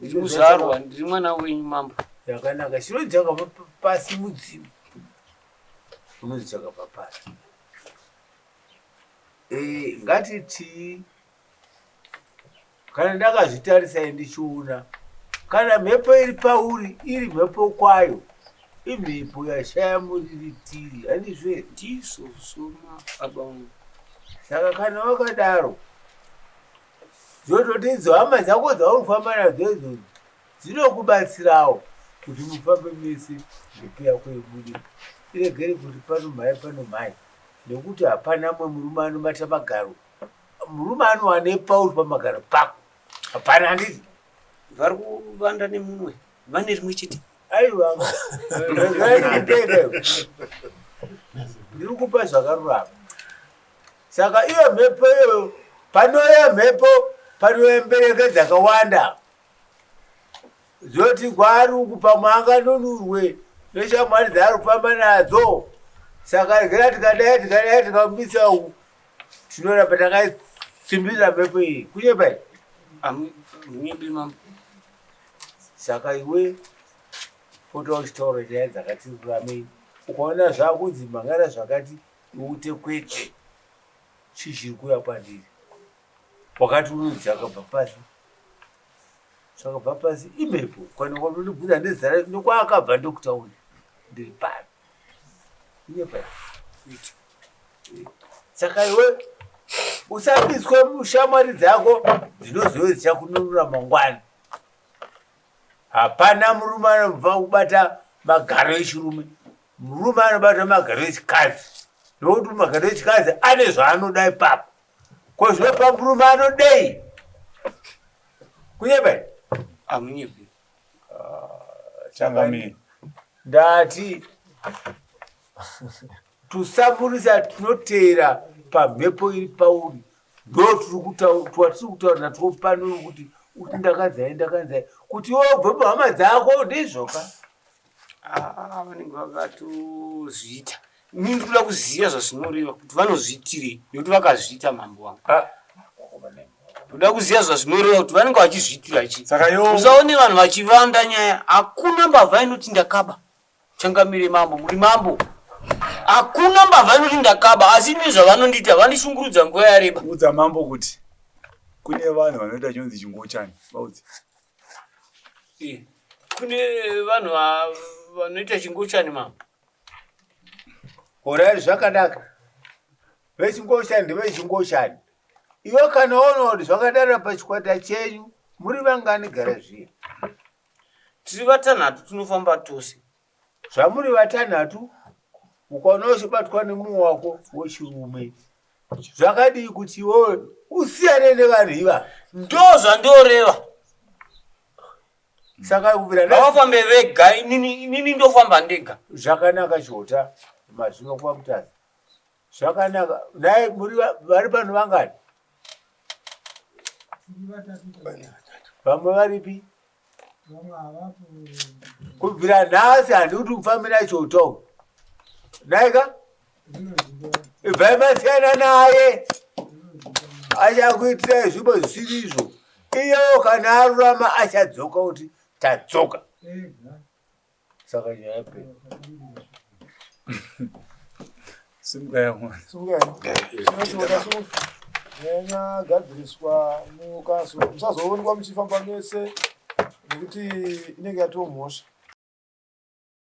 ndiri muzvarwa ndiri mwana wenyu mambo yakanaka chinonzi chakabva pasi mudzimu unonzi chakabva pasi ngatiti kana ndakazvitarisai ndichiona kana mhepo iri pauri iri mhepo kwayo imhepo yashaya muriritiri handizve ndiso soma abangu saka kana wakadaro zvototi idzo hama dzako dzaunofamba nadzo idzodzo dzinokubatsirawo kuti mufambe mese mhepo yako yebudiro iregere kuti pano mhai nekuti hapana mwe murume anobata magaro murume anowane pauri pamagaro pako hapana handiti vari kuvanda nemumwe vane rimwe chete aiwa ndiri kupa zvakarurama saka iyo mhepo iyoyo panoya mhepo panoya mbereke dzakawanda zoti kwari uku pamwe anganonurwe neshamwari dzaari kufamba nadzo saka gera tikadai tikamisa uku tinoramba takasimbirira mhepo iyi kunyepai munyebi mambo saka iwe potawo chitauro chaya dzakati ruramei ukaona zvakunzi mangana zvakati iute kwete chichiri kuya kwandiri wakati unonzi chakabva pasi zvakabva pasi imhepo kana kwanonibvunza ndezara nokwaakabva ndokutaura ndiri pano kunyepai saka iwe usabiswe mushamwari dzako dzinozove dzichakununura mangwani hapana murume anobva kubata magaro echirume murume anobata magaro echikadzi nokuti magaro echikadzi ane zvaanoda ipapo kozvipa murume anodei kunyepai amunyebi changamiri ndati tusamburisa tunoteera pamhepo iri pauri ndo twatiri kutaura natwo pano kuti ndakanzai kuti wobve muhama dzako ndizvoka vanenge vakatozviita ini ndikuda kuziva zvazvinoreva kuti vanozviitirei nekuti vakazviita mambo wangu ndoda kuziva zvazvinoreva kuti vanenge vachizviitira chii usaone vanhu vachivanda nyaya hakuna mbavha inoti ndakaba changamire mambo muri mambo hakuna mbavha inoti ndakaba asi nezvavanondiita vandishungurudza nguva yareba udza mambo kuti kune vanhu vanoita chinonzi chingochani vaudzi kune vanhu vanoita chingochani mambo orari zvakanaka vechingochani ndevechingochani iwe kana waona kuti zvakadara pachikwata chenyu muri vangani gara zviya tiri vatanhatu tinofamba tose zvamuri vatanhatu ukaona uchibatwa nemumwe wako wechirume zvakadii kuti iwewe usiyane nevanhu iva ndozvandoreva saka kubvira ngavafambe vega inini ndofamba ndega. zvakanaka chota mazvino kwa mutazi zvakanaka naye muri vari pano vangani vamwe varipi kubvira nhasi handi kuti mufambira chota naika ibvai masiyana naye achakuitirai zvipo zvisiri iyo kana arurama achadzoka kuti tadzoka saka nyaya nyanyagadziriswa mukaso musazoonekwa muchifamba mese nekuti inenge yatomhosva.